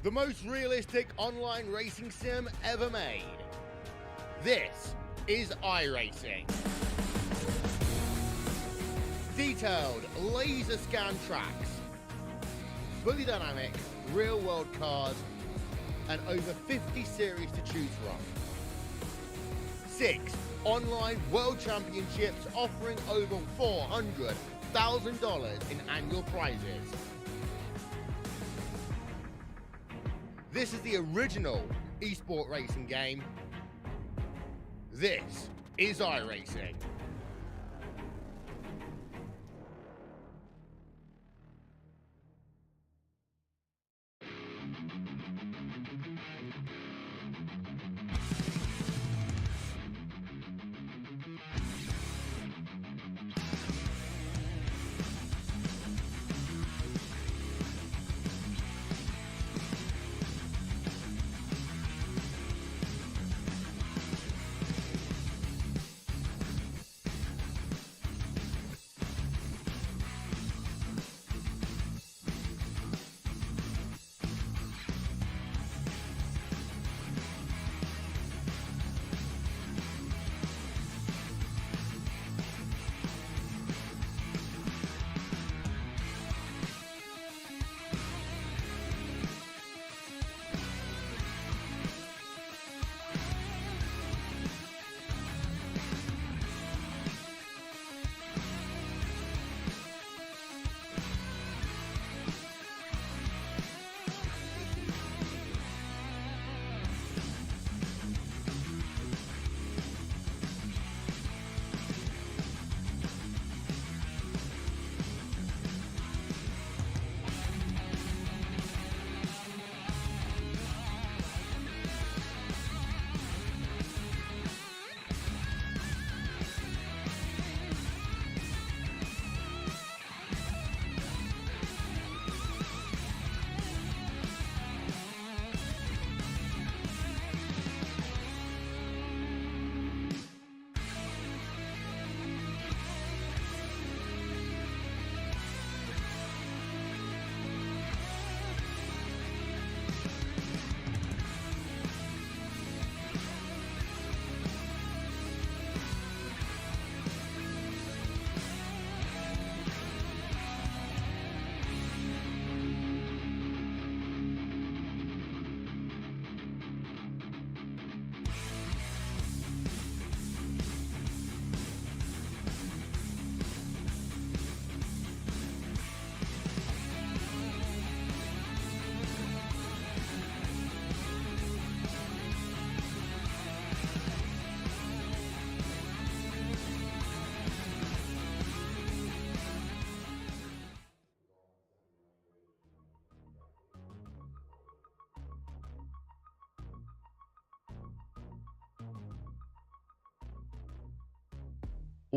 the most realistic online racing sim ever made. This is iRacing. Detailed laser scan tracks, fully dynamic real world cars, and over 50 series to choose from. 6 online world championships offering over $400,000 in annual prizes. This is the original esport racing game. This is iRacing.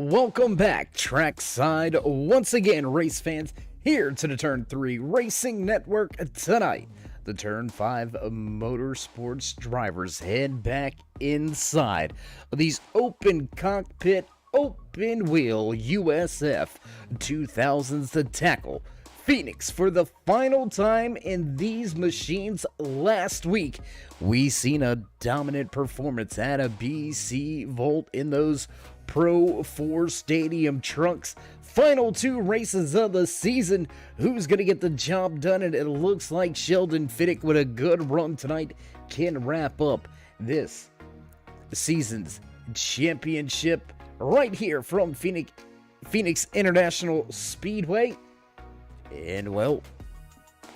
Welcome back, trackside, once again, race fans, here to the Turn 3 Racing Network tonight. The Turn 5 Motorsports drivers head back inside of these open cockpit, open wheel USF 2000s to tackle Phoenix for the final time in these machines. Last week, we seen a dominant performance at a BC Volt in those Pro 4 Stadium trucks. Final 2 races of the season. Who's going to get the job done? And it looks like Sheldon Fiddick, with a good run tonight, can wrap up this season's championship right here from Phoenix International Speedway. And, well,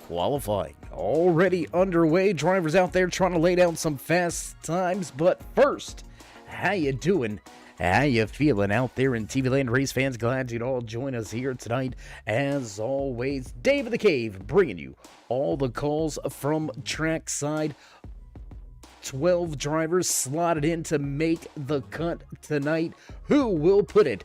qualifying already underway. Drivers out there trying to lay down some fast times. But first, how you doing? How you feeling out there in TV land, race fans? Glad you'd all join us here tonight. As always, Dave of the Cave bringing you all the calls from trackside. 12 drivers slotted in to make the cut tonight. Who will put it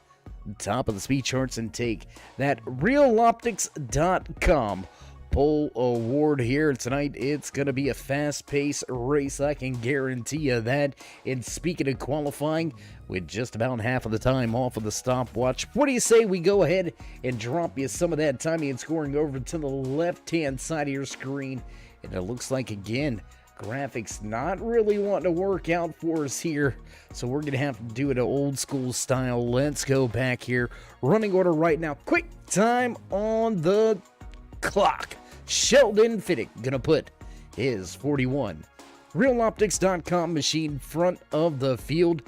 top of the speed charts and take that Reloptix.com pole award here tonight? It's going to be a fast-paced race, I can guarantee you that. And speaking of qualifying, with just about half of the time off of the stopwatch, what do you say we go ahead and drop you some of that timing and scoring over to the left-hand side of your screen And it looks like, again, graphics not really wanting to work out for us here. So we're going to have to do it old school style. Let's go back here. Running order right now. Quick time on the clock. Sheldon Fiddick going to put his 41. Reloptix.com machine front of the field.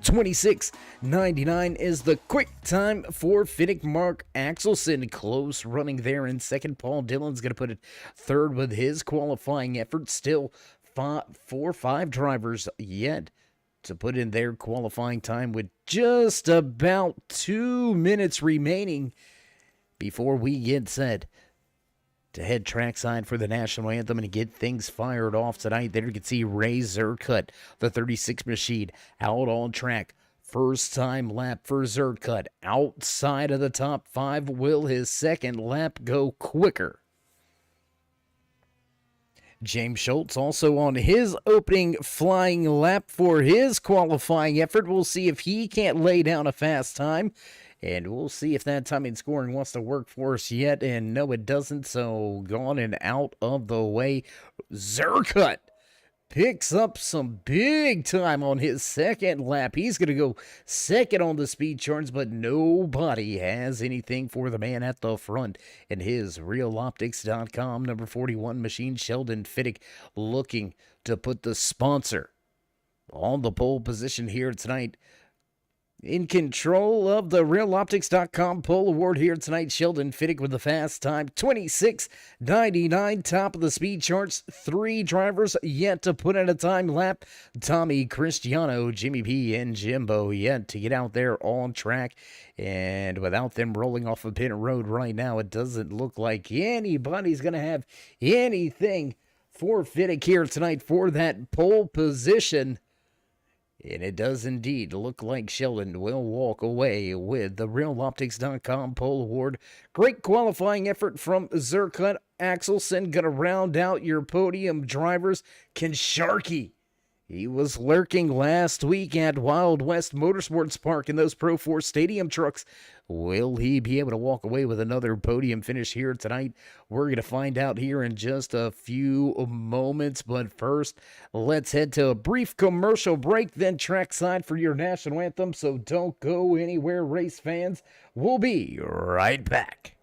26.99 is the quick time for Fiddick. Mark Axelson close running there in second. Paul Dillon's going to put it third with his qualifying effort. Still 5 drivers yet to put in their qualifying time with just about 2 minutes remaining before we get set to head trackside for the national anthem and get things fired off tonight. There you can see Ray Zerkut, the 36 machine, out on track. First time lap for Zerkut. Outside of the top 5. Will his second lap go quicker? James Schultz also on his opening flying lap for his qualifying effort. We'll see if he can't lay down a fast time. And we'll see if that timing scoring wants to work for us yet. And no, it doesn't. So gone and out of the way. Zerkut picks up some big time on his second lap. He's going to go second on the speed charts, but nobody has anything for the man at the front. And his Reloptix.com number 41 machine, Sheldon Fiddick, looking to put the sponsor on the pole position here tonight. In control of the Reloptix.com pole award here tonight, Sheldon Fiddick with the fast time, 26.99, top of the speed charts. 3 drivers yet to put in a time lap. Tommy Cristiano, Jimmy P, and Jimbo yet to get out there on track. And without them rolling off a pit road right now, it doesn't look like anybody's going to have anything for Fiddick here tonight for that pole position. And it does indeed look like Sheldon will walk away with the Reloptix.com pole award. Great qualifying effort from Zerkut. Axelson going to round out your podium drivers. Can Sharky, he was lurking last week at Wild West Motorsports Park in those Pro 4 Stadium trucks. Will he be able to walk away with another podium finish here tonight? We're going to find out here in just a few moments. But first, let's head to a brief commercial break, then trackside for your national anthem. So don't go anywhere, race fans. We'll be right back.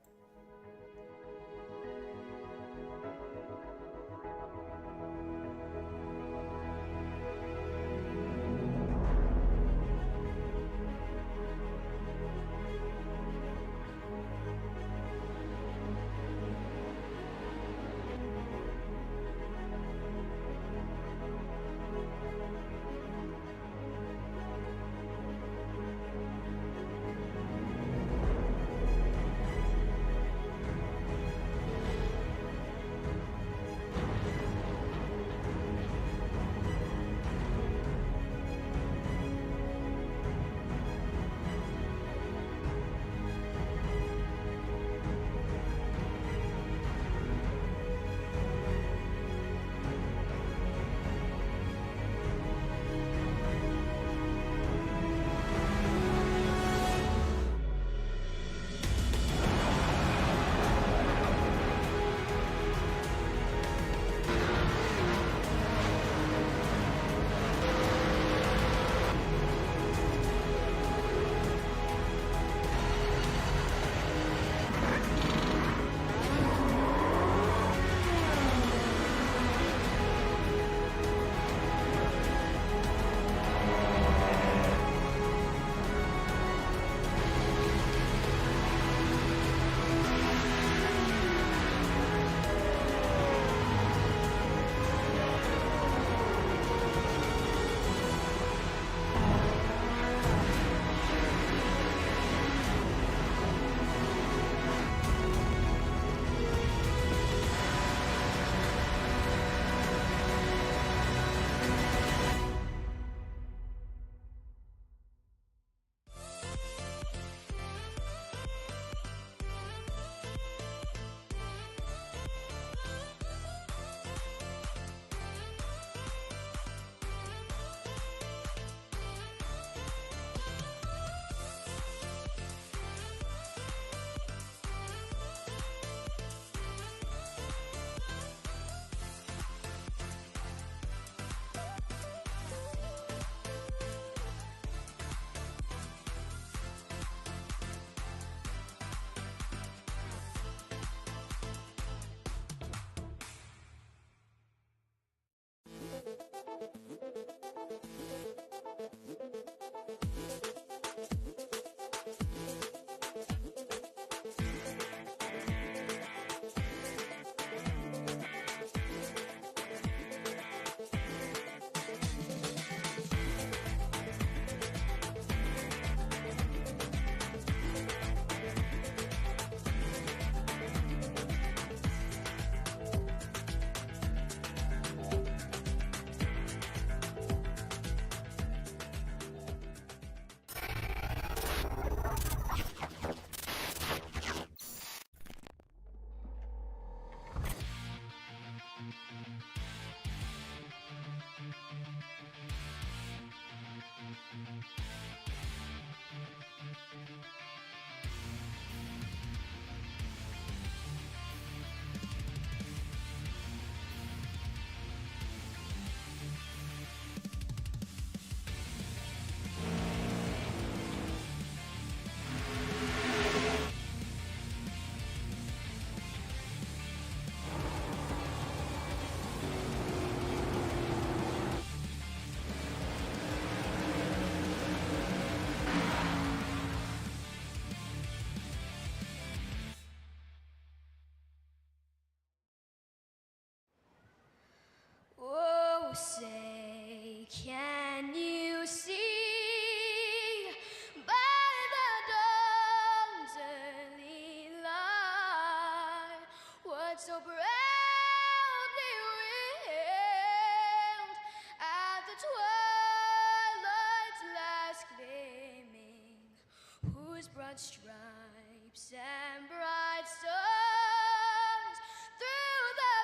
broad stripes and bright stars through the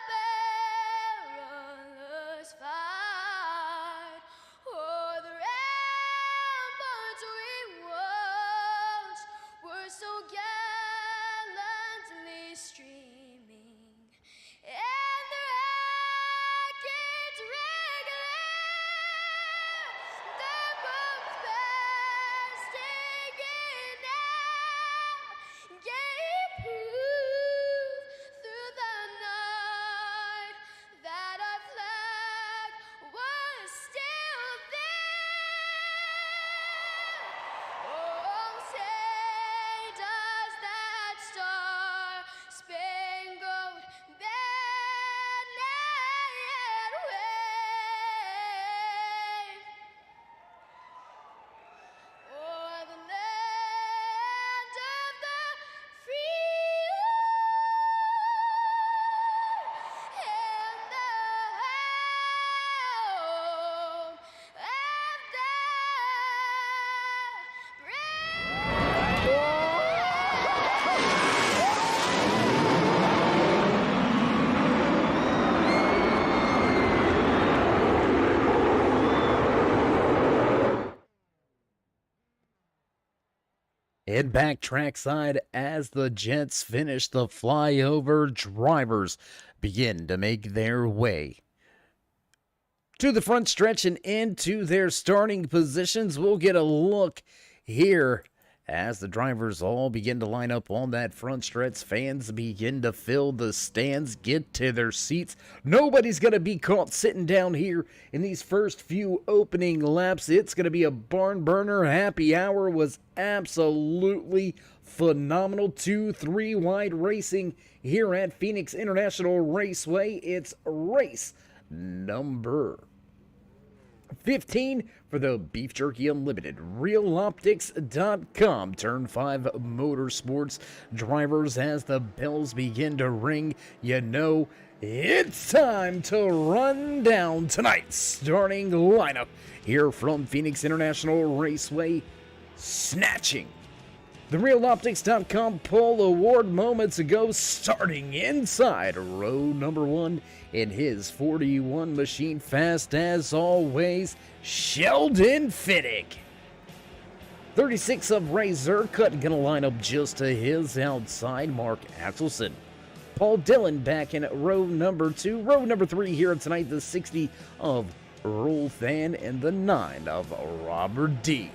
perilous fight. Oh, the ramparts we watched were so gallantly streaming, and the rackets regular, the boats bursting in out, gave proof through the night that our flag was still there. Oh, say does that star-spangled banner yet wave o'er the land of the free and the home of the Head back trackside as the Jets finish the flyover. Drivers begin to make their way to the front stretch and into their starting positions. We'll get a look here as the drivers all begin to line up on that front stretch. Fans begin to fill the stands, get to their seats. Nobody's going to be caught sitting down here in these first few opening laps. It's going to be a barn burner. Happy hour was absolutely phenomenal. 2-3 wide racing here at Phoenix International Raceway. It's race number 15 for the Beef Jerky Unlimited. Reloptix.com. Turn 5 Motorsports. Drivers, as the bells begin to ring, you know it's time to run down tonight's starting lineup here from Phoenix International Raceway. Snatching the Reloptix.com Pole Award moments ago, starting inside row number 1 in his 41 machine, fast as always, Sheldon Fittick. 36 of Ray Zerkut gonna line up just to his outside, Mark Axelson. Paul Dillon back in row number 2. Row number 3 here tonight, the 60 of Rolf Van and the 9 of Robert D.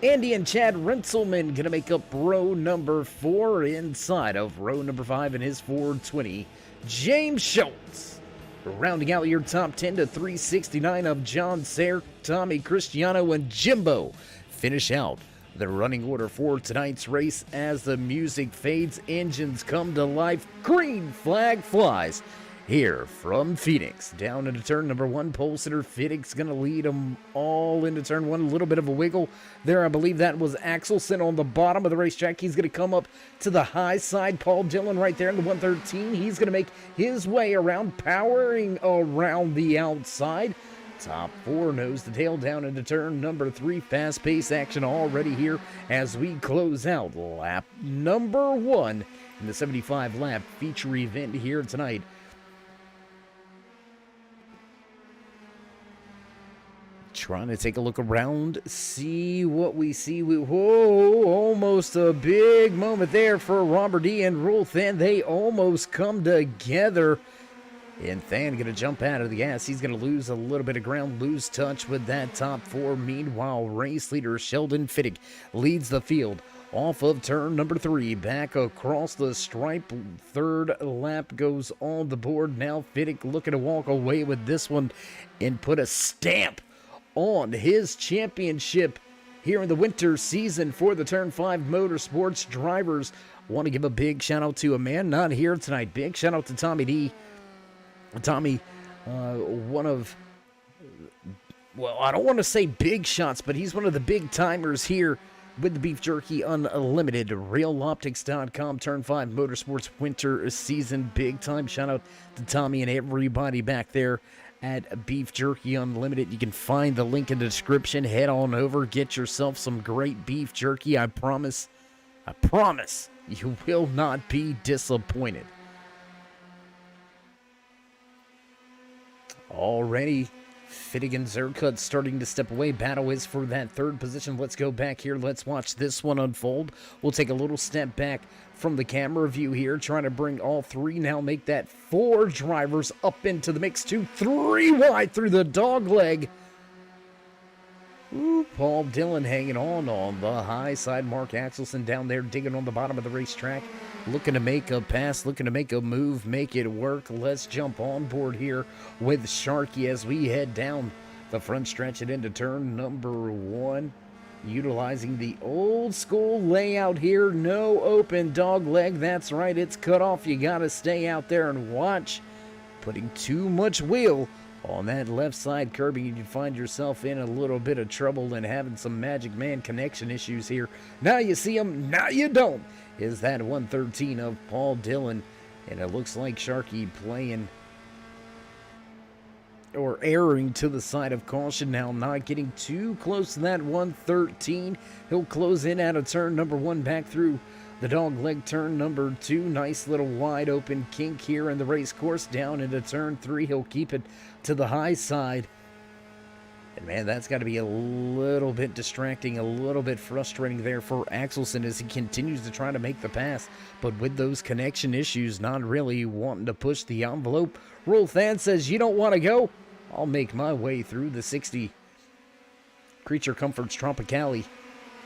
Andy and Chad Renselman gonna make up row number 4. Inside of row number 5 in his 420, James Schultz. Rounding out your top 10 to 369 of John Sayre, Tommy Cristiano, and Jimbo finish out the running order for tonight's race. As the music fades, engines come to life, green flag flies here from Phoenix. Down into turn number 1, pole sitter Fittick's going to lead them all into turn 1. A little bit of a wiggle there. I believe that was Axelson on the bottom of the racetrack. He's going to come up to the high side. Paul Dillon right there in the 113. He's going to make his way around, powering around the outside. Top 4 nose to tail down into turn number 3. Fast-paced action already here as we close out lap number 1 in the 75-lap feature event here tonight. Trying to take a look around, see what we see. Whoa, almost a big moment there for Robert D. and Rolf Van. They almost come together. And Than going to jump out of the gas. He's going to lose a little bit of ground, lose touch with that top 4. Meanwhile, race leader Sheldon Fittick leads the field off of turn number 3, back across the stripe. Third lap goes on the board. Now Fittick looking to walk away with this one and put a stamp on his championship here in the winter season for the Turn 5 Motorsports. Drivers want to give a big shout out to a man not here tonight. Big shout out to Tommy D. Tommy, one of, well, I don't want to say big shots, but he's one of the big timers here with the Beef Jerky Unlimited. Reloptix.com, Turn 5 Motorsports winter season. Big time shout out to Tommy and everybody back there at Beef Jerky Unlimited. You can find the link in the description. Head on over, get yourself some great beef jerky. I promise, you will not be disappointed. Already, Finnegan's Haircut starting to step away. Battle is for that third position. Let's go back here. Let's watch this one unfold. We'll take a little step back from the camera view here, trying to bring all three now, make that 4 drivers up into the mix. 2, 3 wide through the dog leg. Ooh, Paul Dillon hanging on the high side. Mark Axelson down there digging on the bottom of the racetrack, looking to make a pass, looking to make a move, make it work. Let's jump on board here with Sharky as we head down the front stretch and into turn number 1. Utilizing the old school layout here. No open dog leg. That's right, it's cut off. You got to stay out there and watch. Putting too much wheel on that left side curbing, you find yourself in a little bit of trouble and having some Magic Man connection issues here. Now you see them, now you don't. Is that 113 of Paul Dillon. And it looks like Sharky playing or erring to the side of caution now, not getting too close to that 113. He'll close in out of turn number 1, back through the dog leg turn number 2. Nice little wide open kink here in the race course. Down into turn 3. He'll keep it to the high side. And man, that's got to be a little bit distracting, a little bit frustrating there for Axelson as he continues to try to make the pass. But with those connection issues, not really wanting to push the envelope. Rule Fan says, you don't want to go? I'll make my way through the 60. Creature Comforts Tropicali,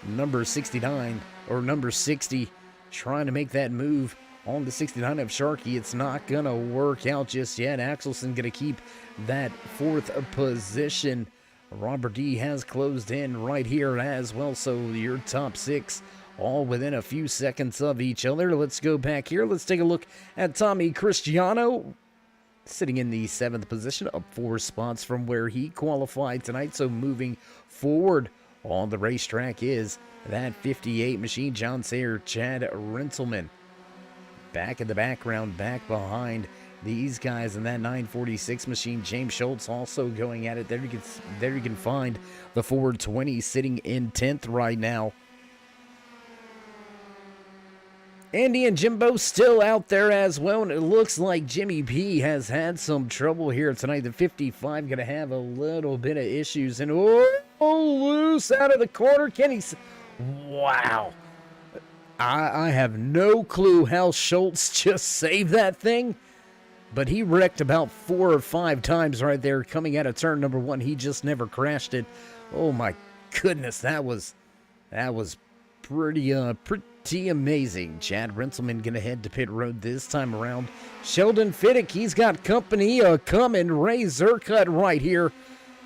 number 69, or number 60, trying to make that move on the 69 of Sharky. It's not going to work out just yet. Axelson going to keep that 4th position. Robert D has closed in right here as well, so your top 6 all within a few seconds of each other. Let's go back here. Let's take a look at Tommy Cristiano, sitting in the 7th position, up 4 spots from where he qualified tonight. So moving forward on the racetrack is that 58 machine, John Sayer, Chad Renselman. Back in the background, back behind these guys in that 946 machine, James Schultz also going at it. There you can find the Ford 20 sitting in 10th right now. Andy and Jimbo still out there as well, and it looks like Jimmy P has had some trouble here tonight. The 55 going to have a little bit of issues, and loose out of the corner. Wow. I have no clue how Schultz just saved that thing, but he wrecked about 4 or 5 times right there coming out of turn number 1. He just never crashed it. Oh my goodness, that was pretty amazing. Chad Renselman gonna head to pit road this time around. Sheldon Fiddick, he's got company coming. Ray Zercut right here,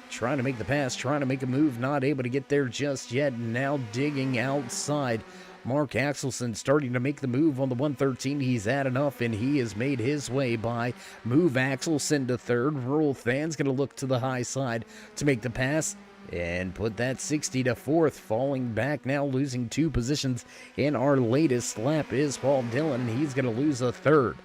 trying to make the pass, trying to make a move, not able to get there just yet. Now digging outside. Mark Axelson starting to make the move on the 113. He's had enough, and he has made his way by. Move Axelson to 3rd. Rural Fan's going to look to the high side to make the pass and put that 60 to 4th. Falling back now, losing 2 positions in our latest lap is Paul Dillon. He's going to lose a 3rd.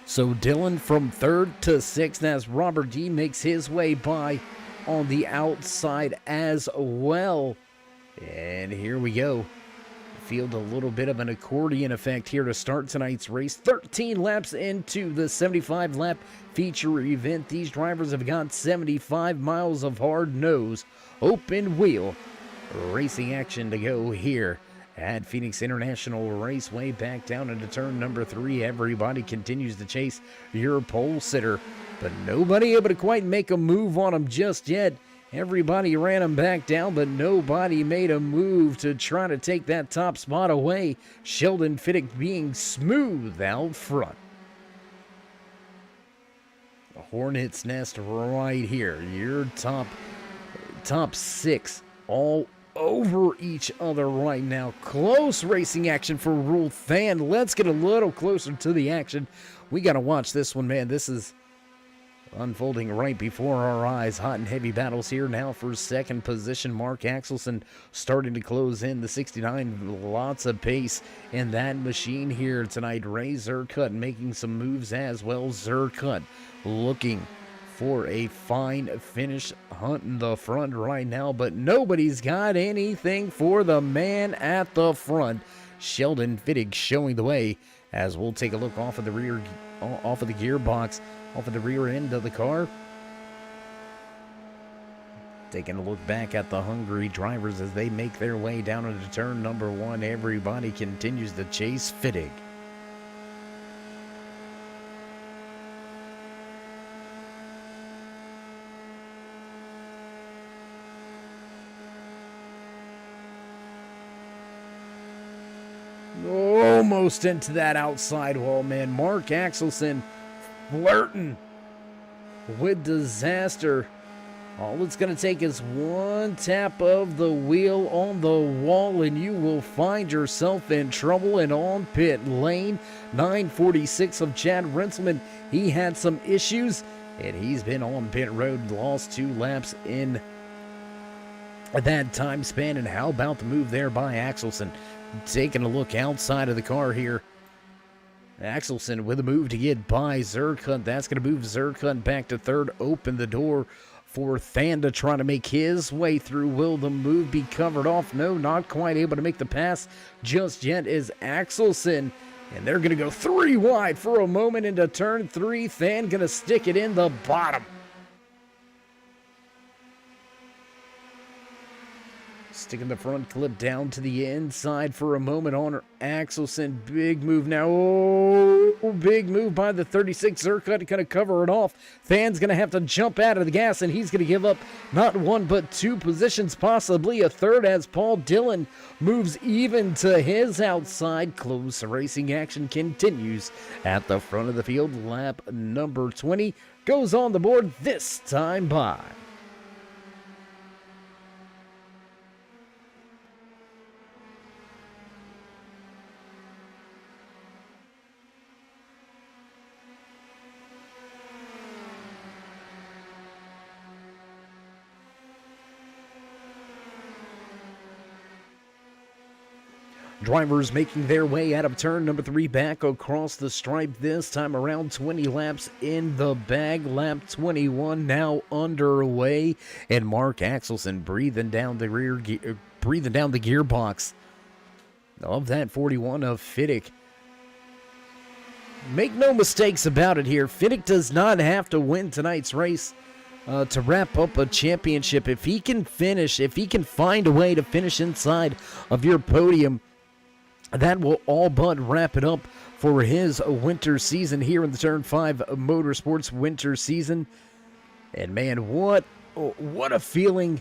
So Dillon from 3rd to 6th as Robert D makes his way by on the outside as well. And here we go. Field a little bit of an accordion effect here to start tonight's race. 13 laps into the 75-lap feature event. These drivers have got 75 miles of hard nose, open wheel racing action to go here at Phoenix International Raceway. Back down into turn number 3. Everybody continues to chase your pole sitter, but nobody able to quite make a move on him just yet. Everybody ran him back down, but nobody made a move to try to take that top spot away. Sheldon Fiddick being smooth out front. A hornet's nest right here. Your top 6 all over each other right now. Close racing action for Rule Fan. Let's get a little closer to the action. We got to watch this one, man. This is Unfolding right before our eyes. Hot and heavy battles here now for second position. Mark Axelson starting to close in the 69. Lots of pace in that machine here tonight. Ray Zerkut making some moves as well. Zerkut looking for a fine finish, hunting the front right now, but nobody's got anything for the man at the front. Sheldon Fittig showing the way as we'll take a look off of the rear, off of the gearbox, off of the rear end of the car. Taking a look back at the Hungary drivers as they make their way down into turn number 1. Everybody continues to chase Fittig. Almost into that outside wall, man. Mark Axelson flirting with disaster. All it's going to take is one tap of the wheel on the wall and you will find yourself in trouble and on pit lane. 946 of Chad Renselman. He had some issues and he's been on pit road. Lost 2 laps in that time span. And how about the move there by Axelson? Taking a look outside of the car here. Axelson with a move to get by Zerkut. That's going to move Zerkut back to third. Open the door for Thanda trying to make his way through. Will the move be covered off? No, not quite able to make the pass just yet is Axelson. And they're going to go 3 wide for a moment into turn 3. Than going to stick it in the bottom. Sticking the front clip down to the inside for a moment on Axelson. Big move now. Oh, big move by the 36. Zerkut going to cover it off. Than's going to have to jump out of the gas, and he's going to give up not 1 but 2 positions, possibly a third, as Paul Dillon moves even to his outside. Close racing action continues at the front of the field. Lap number 20 goes on the board this time by drivers making their way out of turn number 3 back across the stripe. This time around 20 laps in the bag. Lap 21 now underway. And Mark Axelson breathing down the gearbox of that 41 of Fittig. Make no mistakes about it here. Fittig does not have to win tonight's race to wrap up a championship. If he can finish, if he can find a way to finish inside of your podium, that will all but wrap it up for his winter season here in the Turn 5 Motorsports winter season. And man, what a feeling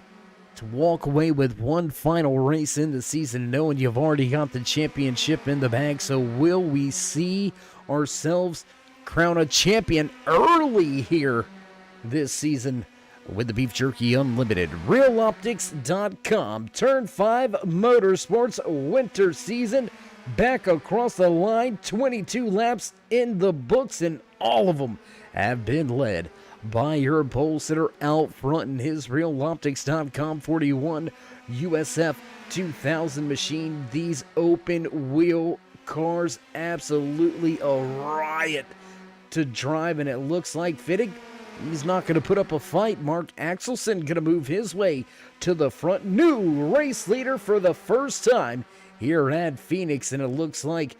to walk away with one final race in the season knowing you've already got the championship in the bag. So will we see ourselves crown a champion early here this season with the Beef Jerky Unlimited? Reloptix.com. Turn 5 Motorsports winter season back across the line. 22 laps in the books, and all of them have been led by your pole sitter out front in his Reloptix.com 41 USF 2000 machine. These open wheel cars, absolutely a riot to drive, and it looks like Fittig, he's not going to put up a fight. Mark Axelson going to move his way to the front. New race leader for the first time here at Phoenix, and it looks like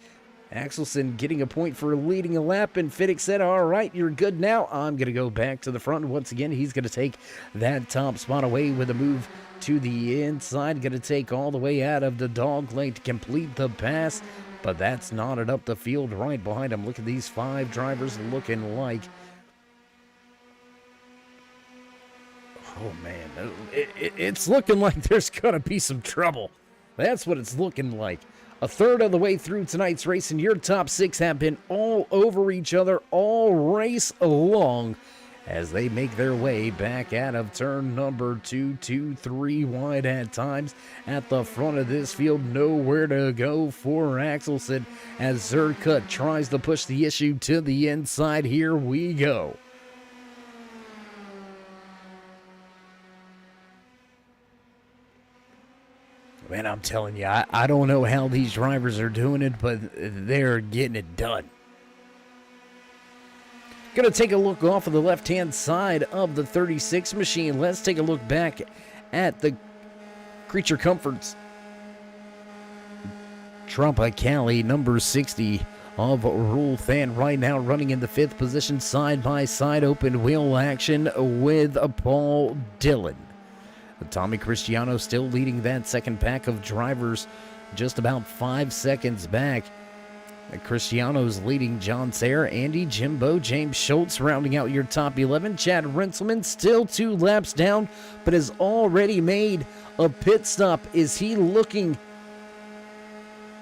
Axelson getting a point for leading a lap, and Fittig said, all right, you're good now. I'm going to go back to the front. Once again, he's going to take that top spot away with a move to the inside. Going to take all the way out of the dog leg to complete the pass, but that's knotted up the field right behind him. Look at these 5 drivers looking like, oh man, it's looking like there's going to be some trouble. That's what it's looking like. A third of the way through tonight's race, and your top 6 have been all over each other all race long as they make their way back out of turn number 2, 3 wide at times. At the front of this field, nowhere to go for Axelson as Zerkut tries to push the issue to the inside. Here we go. Man, I'm telling you, I don't know how these drivers are doing it, but they're getting it done. Going to take a look off of the left-hand side of the 36 machine. Let's take a look back at the Creature Comforts. Tropicali, number 60 of Rule Fan, right now running in the 5th position, side-by-side open wheel action with Paul Dillon. Tommy Cristiano still leading that second pack of drivers, just about 5 seconds back. Cristiano's leading John Sayre, Andy Jimbo, James Schultz rounding out your top 11. Chad Renselman still 2 laps down, but has already made a pit stop. Is he looking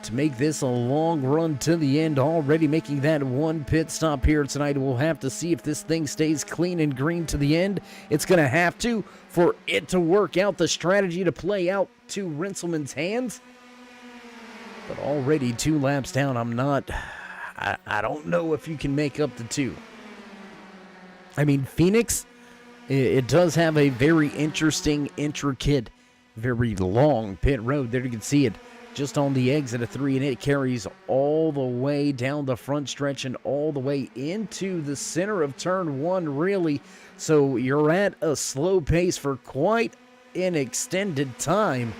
to make this a long run to the end? Already making that 1 pit stop here tonight. We'll have to see if this thing stays clean and green to the end. It's going to have to for it to work out, the strategy to play out to Renselman's hands. But already 2 laps down, I don't know if you can make up the 2. I mean, Phoenix, it does have a very interesting, intricate, very long pit road. There you can see it just on the exit of 3, and it carries all the way down the front stretch and all the way into the center of turn 1, really. So you're at a slow pace for quite an extended time.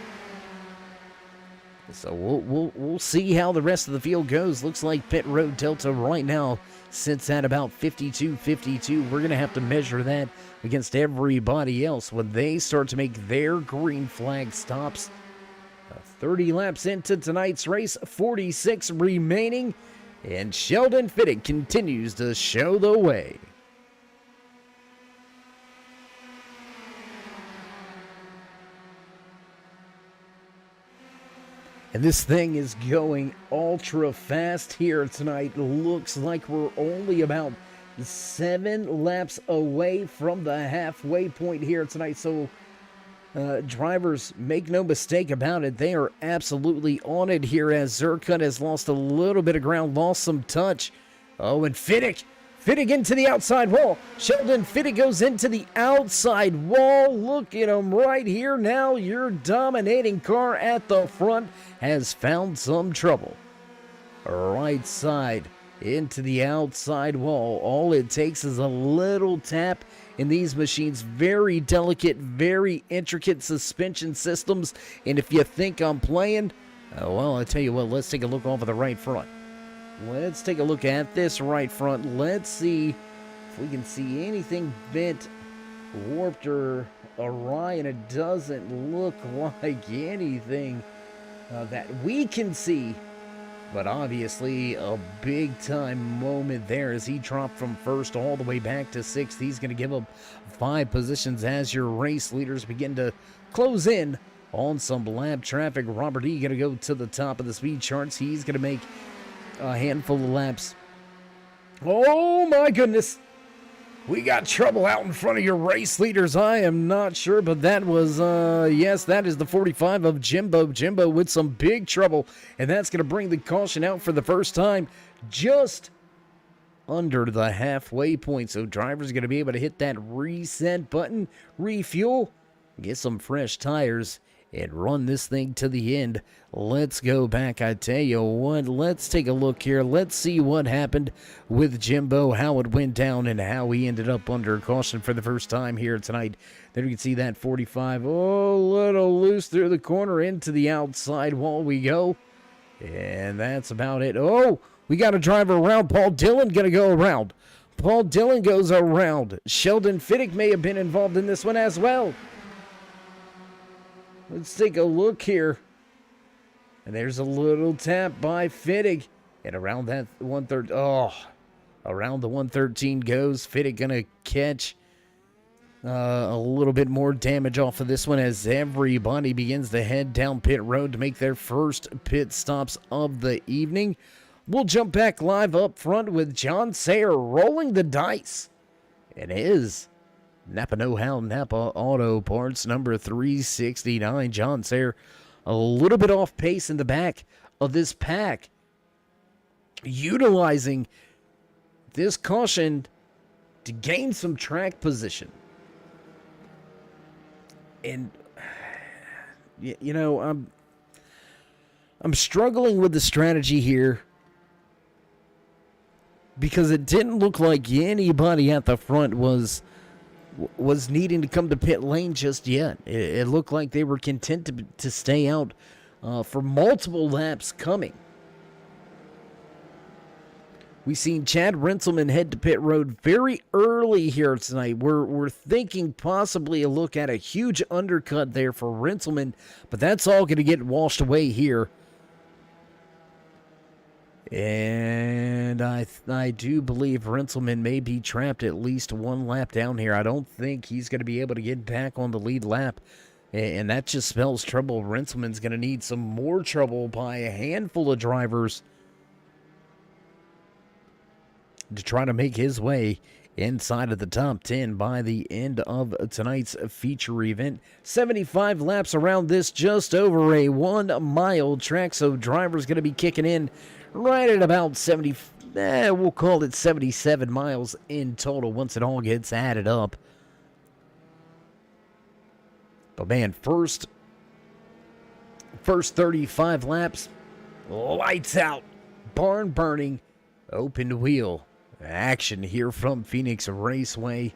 So we'll see how the rest of the field goes. Looks like pit road delta right now sits at about 52. We're going to have to measure that against everybody else when they start to make their green flag stops. 30 laps into tonight's race, 46 remaining, and Sheldon Fittig continues to show the way. And this thing is going ultra fast here tonight. Looks like we're only about 7 laps away from the halfway point here tonight. So drivers, make no mistake about it, they are absolutely on it here as Zerkut has lost a little bit of ground, lost some touch. Oh, and Fittig into the outside wall. Sheldon Fittig goes into the outside wall. Look at him right here now. Your dominating car at the front has found some trouble. Right side into the outside wall. All it takes is a little tap in these machines. Very delicate, very intricate suspension systems. And if you think I'm playing, well, I tell you what, let's take a look off of the right front. Let's take a look at this right front. Let's see if we can see anything bent, warped, or awry, and it doesn't look like anything that we can see. But obviously, a big-time moment there as he dropped from first all the way back to 6th. He's going to give up 5 positions as your race leaders begin to close in on some lap traffic. Robert E. going to go to the top of the speed charts. He's going to make a handful of laps. Oh my goodness, we got trouble out in front of your race leaders. I am not sure, but that was yes, that is the 45 of Jimbo with some big trouble, and that's going to bring the caution out for the first time just under the halfway point. So drivers are going to be able to hit that reset button, refuel, get some fresh tires, and run this thing to the end. Let's go back. I tell you what, let's take a look here. Let's see what happened with Jimbo, how it went down, and how he ended up under caution for the first time here tonight. There you can see that 45. Oh, a little loose through the corner into the outside wall we go. And that's about it. Oh, we got a driver around. Paul Dillon going to go around. Paul Dillon goes around. Sheldon Fittig may have been involved in this one as well. Let's take a look here. And there's a little tap by Fittig. And around that 113, around the 113 goes. Fittig going to catch a little bit more damage off of this one as everybody begins to head down pit road to make their first pit stops of the evening. We'll jump back live up front with John Sayre rolling the dice. It is Napa Know-How Napa Auto Parts number 369. John Sayre a little bit off pace in the back of this pack, utilizing this caution to gain some track position. And you know, I'm struggling with the strategy here because it didn't look like anybody at the front was needing to come to pit lane just yet. It looked like they were content to stay out for multiple laps coming. We've seen Chad Renselman head to pit road very early here tonight. We're thinking possibly a look at a huge undercut there for Renselman, but that's all going to get washed away here. And I do believe Renselman may be trapped at least one lap down here. I don't think he's going to be able to get back on the lead lap. And that just spells trouble. Renselman's going to need some more trouble by a handful of drivers to try to make his way inside of the top 10 by the end of tonight's feature event. 75 laps around this just over a 1 mile track, so drivers going to be kicking in right at about 70, we'll call it 77 miles in total once it all gets added up. But man, first 35 laps, lights out, barn burning, open wheel action here from Phoenix Raceway.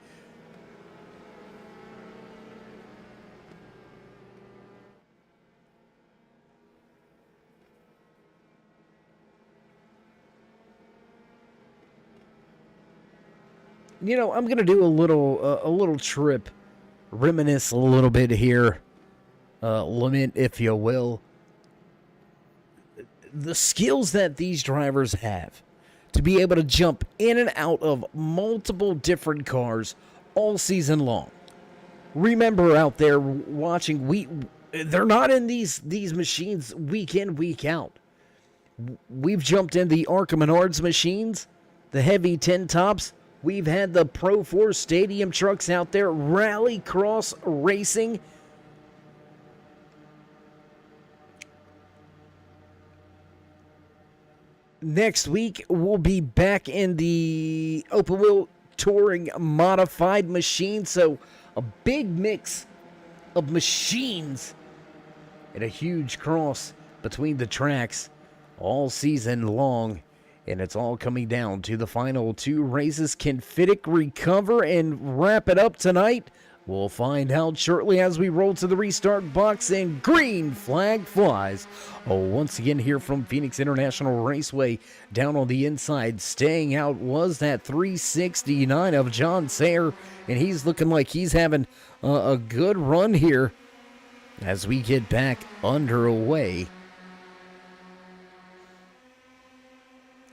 You know, I'm gonna do a little trip, reminisce a little bit here, lament, if you will, the skills that these drivers have to be able to jump in and out of multiple different cars all season long. Remember out there watching, they're not in these machines week in, week out. We've jumped in the Arca Menards machines, the heavy 10 tops. We've had the Pro 4 Stadium trucks out there, Rally Cross Racing. Next week, we'll be back in the open wheel touring modified machine. So a big mix of machines and a huge cross between the tracks all season long. And it's all coming down to the final 2 races. Can Fiddick recover and wrap it up tonight? We'll find out shortly as we roll to the restart box and green flag flies. Once again here from Phoenix International Raceway, down on the inside, staying out was that 369 of John Sayer, and he's looking like he's having a good run here as we get back underway.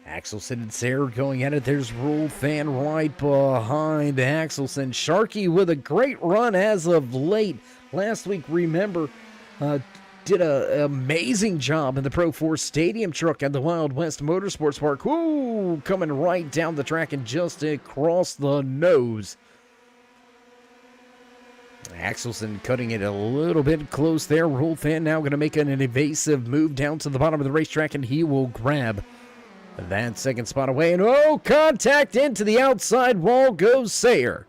Axelson and Sayer going at it. There's Rule Fan right behind Axelson. Sharky with a great run as of late. Last week, remember, did an amazing job in the Pro 4 Stadium truck at the Wild West Motorsports Park. Ooh, coming right down the track and just across the nose. Axelson cutting it a little bit close there. Rule Fan now going to make an evasive move down to the bottom of the racetrack, and he will grab that second spot away, and contact into the outside wall goes Sayer.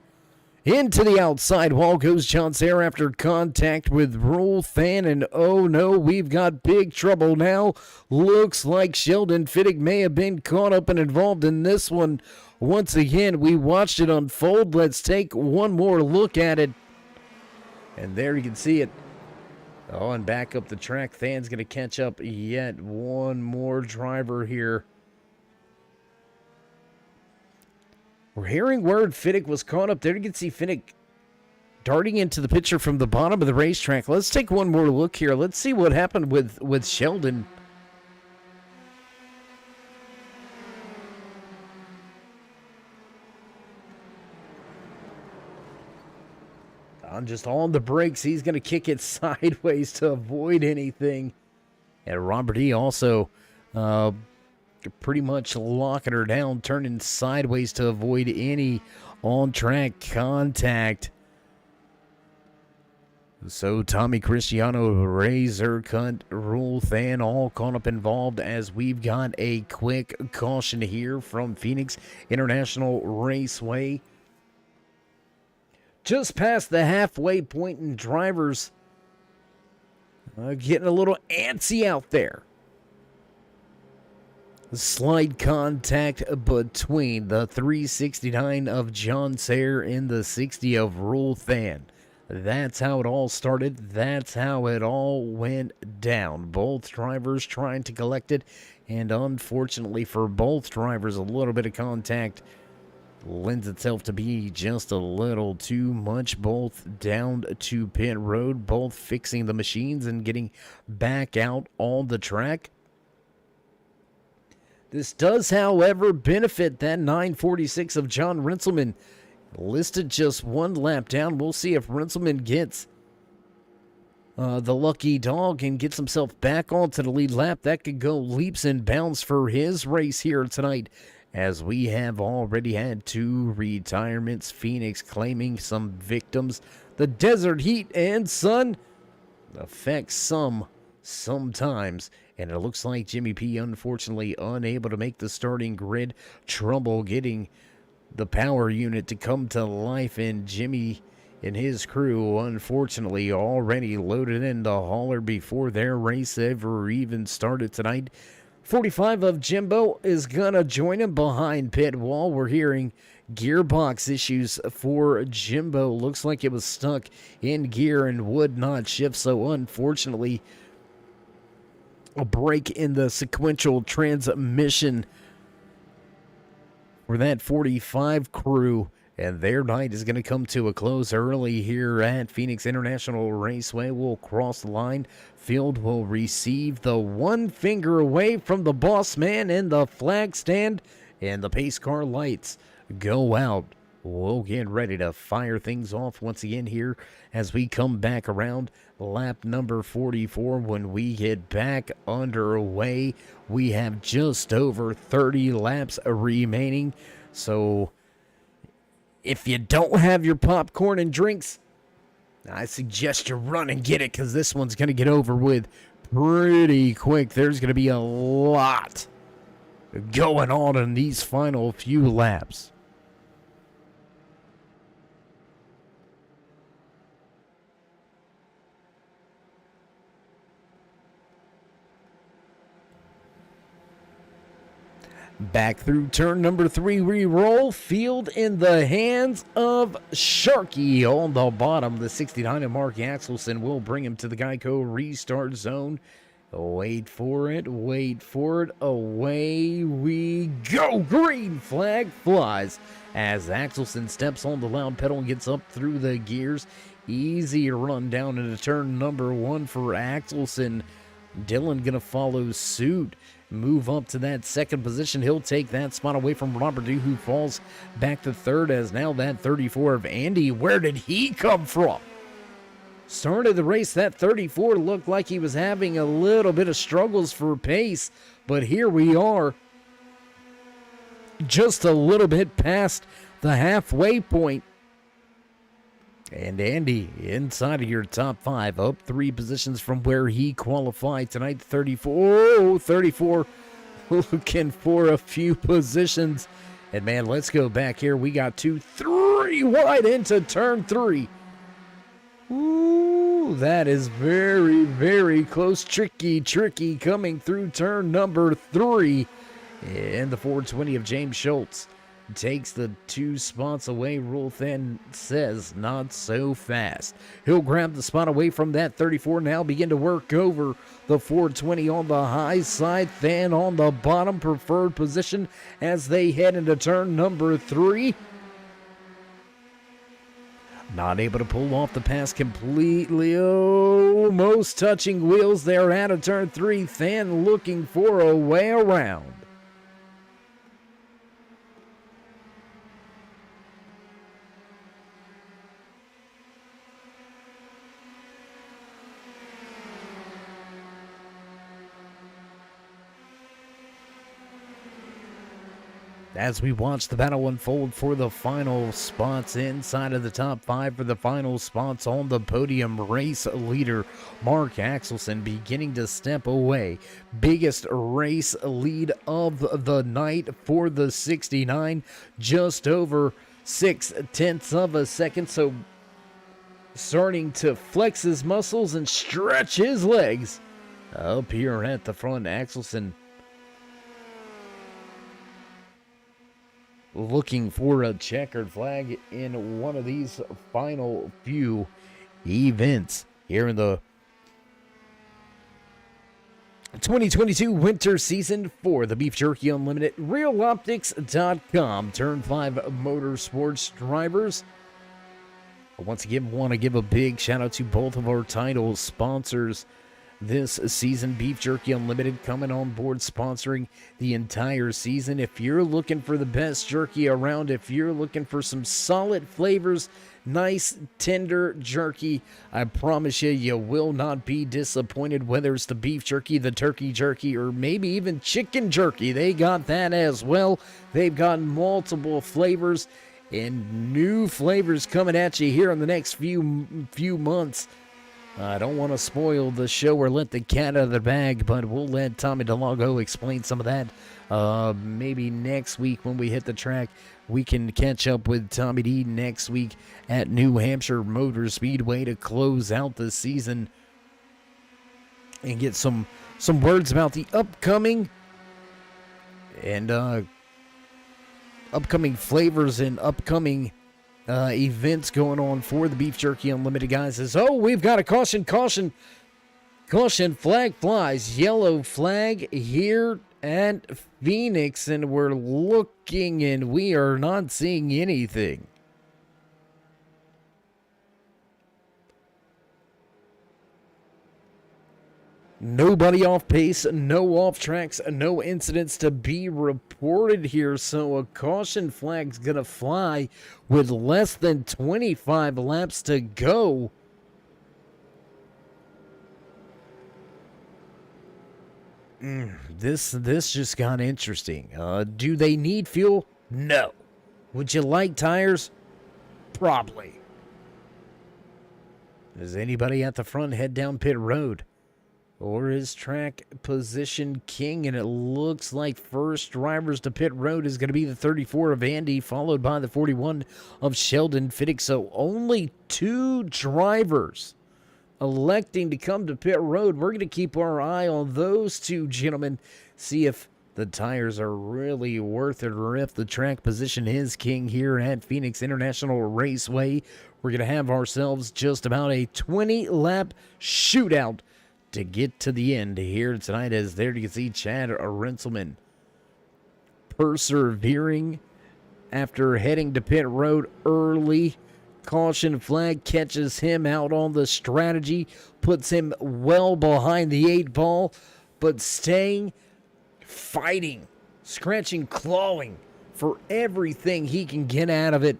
Into the outside wall goes John Sayer after contact with Rule Fan, and oh no, we've got big trouble now. Looks like Sheldon Fiddick may have been caught up and involved in this one. Once again, we watched it unfold. Let's take one more look at it. And there you can see it. Oh, and back up the track. Fan's going to catch up yet one more driver here. We're hearing word Fiddick was caught up there. You can see Fiddick darting into the picture from the bottom of the racetrack. Let's take one more look here. Let's see what happened with Sheldon. Just on the brakes, he's going to kick it sideways to avoid anything. And Robert E. also pretty much locking her down, turning sideways to avoid any on-track contact. So Tommy Cristiano, Razor Cut, Rule Fan, all caught up involved as we've got a quick caution here from Phoenix International Raceway. Just past the halfway point, and drivers getting a little antsy out there. Slight contact between the 369 of John Sayer and the 60 of Rule Than. That's how it all started. That's how it all went down. Both drivers trying to collect it, and unfortunately for both drivers, a little bit of contact lends itself to be just a little too much. Both down to pit road, both fixing the machines and getting back out on the track. This does, however, benefit that 946 of John Rinselman. Listed just one lap down. We'll see if Rinselman gets the lucky dog and gets himself back onto the lead lap. That could go leaps and bounds for his race here tonight, as we have already had 2 retirements. Phoenix claiming some victims. The desert heat and sun affects sometimes. And it looks like Jimmy P, unfortunately, unable to make the starting grid. Trouble getting the power unit to come to life. And Jimmy and his crew, unfortunately, already loaded in the hauler before their race ever even started tonight. 45 of Jimbo is going to join him behind pit wall. We're hearing gearbox issues for Jimbo. Looks like it was stuck in gear and would not shift. So, unfortunately, a break in the sequential transmission for that 45 crew, and their night is going to come to a close early here at Phoenix International Raceway. We'll cross the line. Field will receive the one finger away from the boss man in the flag stand, and the pace car lights go out. We'll get ready to fire things off once again here as we come back around lap number 44. When we get back underway, we have just over 30 laps remaining. So if you don't have your popcorn and drinks, I suggest you run and get it, because this one's going to get over with pretty quick. There's going to be a lot going on in these final few laps. Back through turn number 3, we roll. Field in the hands of Sharky on the bottom. The 69 of Mark Axelson will bring him to the Geico restart zone. Wait for it, wait for it. Away we go. Green flag flies as Axelson steps on the loud pedal and gets up through the gears. Easy run down into turn number 1 for Axelson. Dylan gonna follow suit. Move up to that second position. He'll take that spot away from Robert D, who falls back to third, as now that 34 of Andy. Where did he come from? Started the race, that 34 looked like he was having a little bit of struggles for pace, but here we are, just a little bit past the halfway point. And Andy inside of your top 5, up 3 positions from where he qualified tonight. 34 looking for a few positions. And man, let's go back here. We got 2, 3 wide into turn 3. Ooh, that is very, very close. Tricky coming through turn number 3. And the 420 of James Schultz takes the 2 spots away. Rule Than says not so fast. He'll grab the spot away from that 34, now begin to work over the 420 on the high side. Than on the bottom, preferred position as they head into turn number 3. Not able to pull off the pass completely. Almost touching wheels there out of turn 3. Than looking for a way around. As we watch the battle unfold for the final spots inside of the top 5 for the final spots on the podium, race leader Mark Axelson beginning to step away. Biggest race lead of the night for the 69, just over 0.6 of a second. So starting to flex his muscles and stretch his legs up here at the front. Axelson looking for a checkered flag in one of these final few events here in the 2022 winter season for the Beef Jerky Unlimited. Reloptix.com. Turn 5 Motorsports drivers. I once again want to give a big shout out to both of our title sponsors this season. Beef Jerky Unlimited coming on board sponsoring the entire season. If you're looking for the best jerky around, if you're looking for some solid flavors, nice tender jerky, I promise you, you will not be disappointed. Whether it's the beef jerky, the turkey jerky, or maybe even chicken jerky, they got that as well. They've got multiple flavors and new flavors coming at you here in the next few months. I don't want to spoil the show or let the cat out of the bag, but we'll let Tommy DeLongo explain some of that. Maybe next week when we hit the track, we can catch up with Tommy D next week at New Hampshire Motor Speedway to close out the season and get some words about the upcoming flavors and upcoming events going on for the Beef Jerky Unlimited, guys. We've got a caution, flag flies, yellow flag here at Phoenix, and we're looking and we are not seeing anything. Nobody off pace, no off tracks, no incidents to be reported here, so a caution flag's gonna fly with less than 25 laps to go. This just got interesting. Do they need fuel? No. Would you like tires? Probably. Does anybody at the front head down pit road? Or is track position king? And it looks like first drivers to pit road is going to be the 34 of Andy, followed by the 41 of Sheldon Fiddick. So only 2 drivers electing to come to pit road. We're going to keep our eye on those 2 gentlemen, see if the tires are really worth it or if the track position is king here at Phoenix International Raceway. We're going to have ourselves just about a 20-lap shootout to get to the end here tonight, as there you can see Chad Renselman persevering after heading to pit road early. Caution flag catches him out on the strategy, puts him well behind the 8 ball, but staying, fighting, scratching, clawing for everything he can get out of it.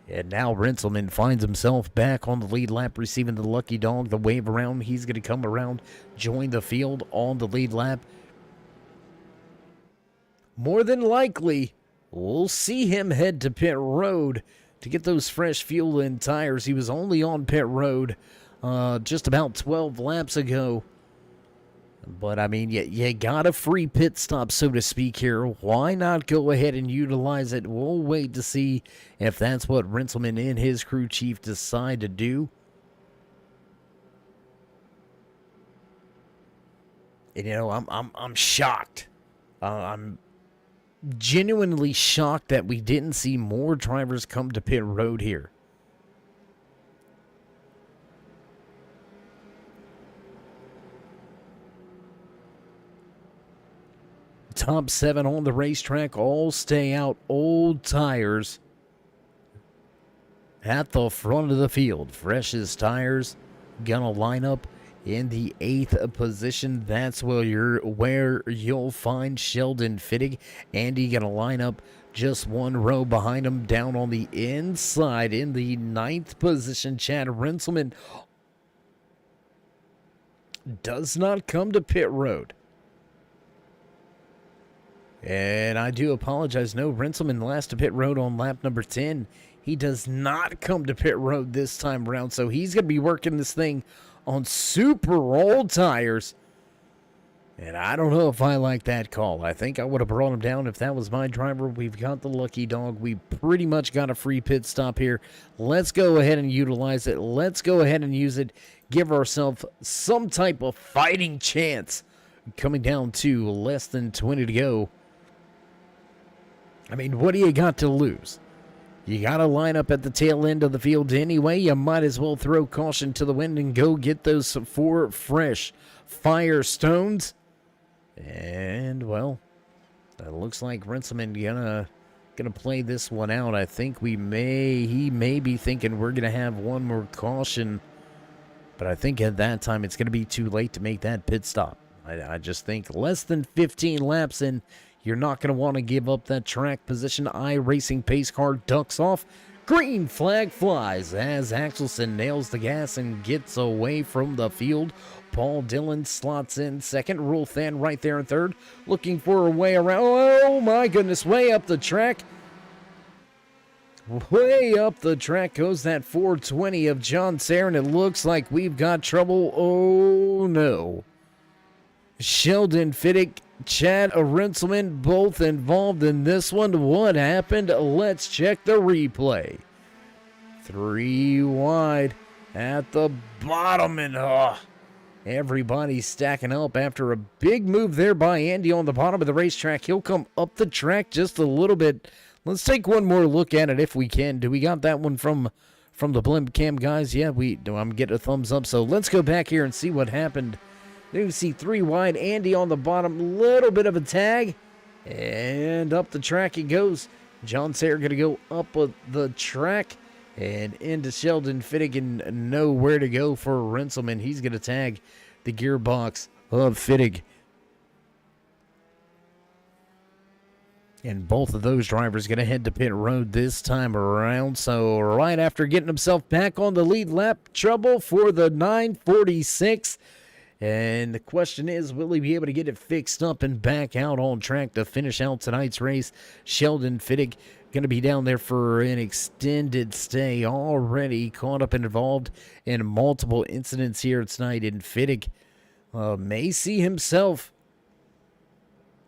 And now Renselman finds himself back on the lead lap, receiving the lucky dog, the wave around. He's going to come around, join the field on the lead lap. More than likely, we'll see him head to pit road to get those fresh fuel and tires. He was only on pit road just about 12 laps ago. But, I mean, you got a free pit stop, so to speak, here. Why not go ahead and utilize it? We'll wait to see if that's what Renselman and his crew chief decide to do. And, you know, I'm shocked. I'm genuinely shocked that we didn't see more drivers come to pit road here. Top 7 on the racetrack, all stay out, old tires at the front of the field. Freshest tires gonna line up in the 8th position. That's where you'll find Sheldon Fiddick. Andy gonna line up just 1 row behind him. Down on the inside in the 9th position, Chad Renselman does not come to pit road. And I do apologize. No, Renselman last to pit road on lap number 10. He does not come to pit road this time around, so he's going to be working this thing on super old tires. And I don't know if I like that call. I think I would have brought him down if that was my driver. We've got the lucky dog. We pretty much got a free pit stop here. Let's go ahead and utilize it. Let's go ahead and use it. Give ourselves some type of fighting chance. Coming down to less than 20 to go. I mean, what do you got to lose? You got to line up at the tail end of the field anyway. You might as well throw caution to the wind and go get those 4 fresh Firestones. And, well, it looks like Rinselman gonna play this one out. I think he may be thinking we're gonna have one more caution, but I think at that time it's gonna be too late to make that pit stop. I just think less than 15 laps in, you're not gonna want to give up that track position. iRacing pace car ducks off. Green flag flies as Axelson nails the gas and gets away from the field. Paul Dillon slots in second. Rulfan right there in third, looking for a way around. Oh my goodness, way up the track. Way up the track goes that 420 of John Sayre, and it looks like we've got trouble. Oh no. Sheldon Fiddick, Chad Rinselman, both involved in this one. What happened? Let's check the replay. 3 wide at the bottom, and everybody's stacking up after a big move there by Andy on the bottom of the racetrack. He'll come up the track just a little bit. Let's take one more look at it if we can. Do we got that one from the blimp cam, guys? Yeah, we do. I'm getting a thumbs up. So let's go back here and see what happened. There you see 3 wide, Andy on the bottom, little bit of a tag, and up the track he goes. John Sayre going to go up the track and into Sheldon Fiddick, and know where to go for Rinselman. He's going to tag the gearbox of Fiddick. And both of those drivers going to head to pit road this time around. So right after getting himself back on the lead lap, trouble for the 946. And the question is, will he be able to get it fixed up and back out on track to finish out tonight's race? Sheldon Fiddick going to be down there for an extended stay, already caught up and involved in multiple incidents here tonight. And Fiddick may see himself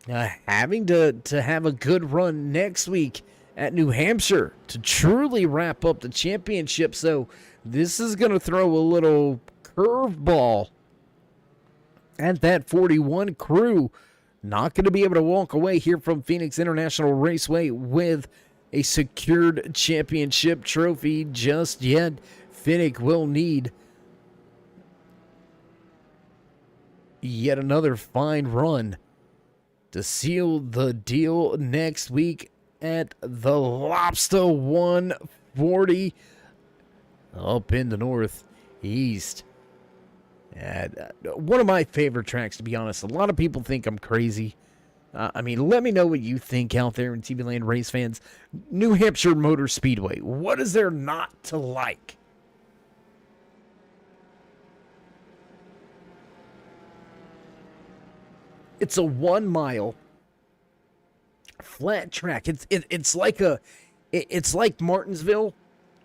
having to have a good run next week at New Hampshire to truly wrap up the championship. So this is going to throw a little curveball at that 41 crew. Not going to be able to walk away here from Phoenix International Raceway with a secured championship trophy just yet. Fiddick will need yet another fine run to seal the deal next week at the Lobster 140 up in the northeast. And one of my favorite tracks, to be honest. A lot of people think I'm crazy. I mean, let me know what you think out there in TV Land race fans. New Hampshire Motor Speedway. What is there not to like? It's a 1 mile flat track. It's like Martinsville,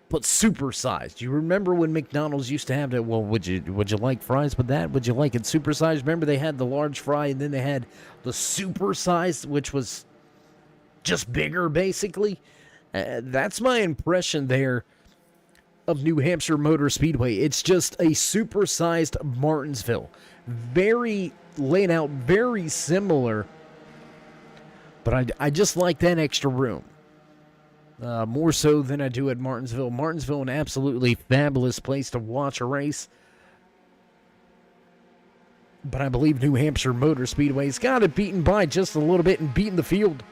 but supersized. You remember when McDonald's used to have that? Well, would you like fries with that? Would you like it supersized? Remember they had the large fry, and then they had the supersized, which was just bigger, basically. That's my impression there of New Hampshire Motor Speedway. It's just a supersized Martinsville, very laid out, very similar. But I just like that extra room. More so than I do at Martinsville. Martinsville, an absolutely fabulous place to watch a race. But I believe New Hampshire Motor Speedway's got it beaten by just a little bit and beaten the field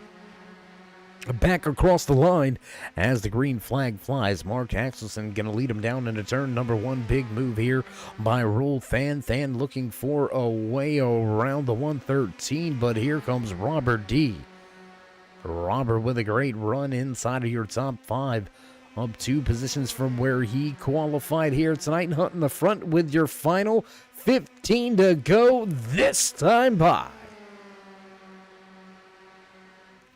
back across the line as the green flag flies. Mark Axelson going to lead him down into turn number 1. Big move here by Rulfan. Than looking for a way around the 113, but here comes Robert D. Robert with a great run inside of your top 5. Up 2 positions from where he qualified here tonight. Hunting the front with your final 15 to go this time by.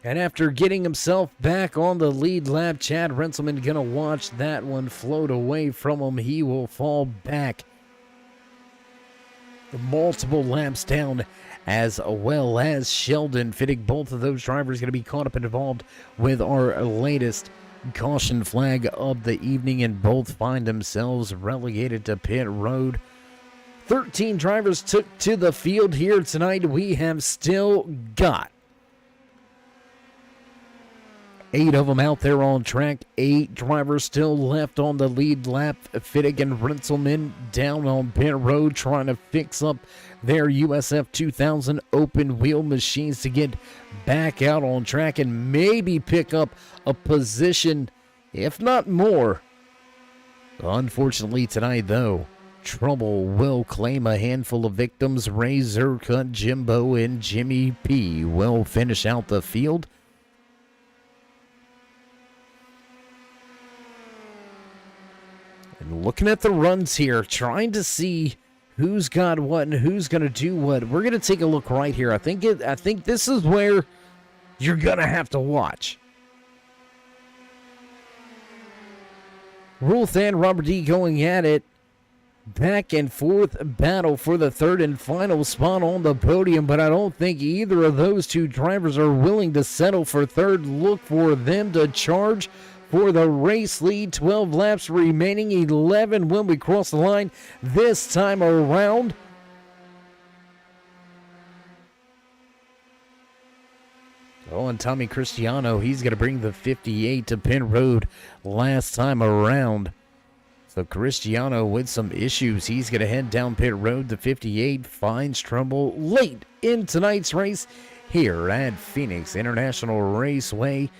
And after getting himself back on the lead lap, Chad Rinselman going to watch that one float away from him. He will fall back multiple laps down, as well as Sheldon Fiddick. Both of those drivers going to be caught up and involved with our latest caution flag of the evening, and both find themselves relegated to pit road. 13 drivers took to the field here tonight. We have still got 8 of them out there on track. 8 drivers still left on the lead lap. Fittig and Renselman down on pit road trying to fix up their USF 2000 open wheel machines to get back out on track and maybe pick up a position, if not more. Unfortunately tonight, though, trouble will claim a handful of victims. Razor Cut Jimbo and Jimmy P will finish out the field. And looking at the runs here, trying to see who's got what and who's going to do what. We're going to take a look right here. I think this is where you're going to have to watch. Ruleth and Robert D going at it. Back and forth battle for the third and final spot on the podium, but I don't think either of those two drivers are willing to settle for third. Look for them to charge for the race lead. 12 laps remaining, 11 when we cross the line this time around. Oh, and Tommy Cristiano, he's going to bring the 58 to pit road last time around. So Cristiano with some issues. He's going to head down pit road. The 58 finds trouble late in tonight's race here at Phoenix International Raceway.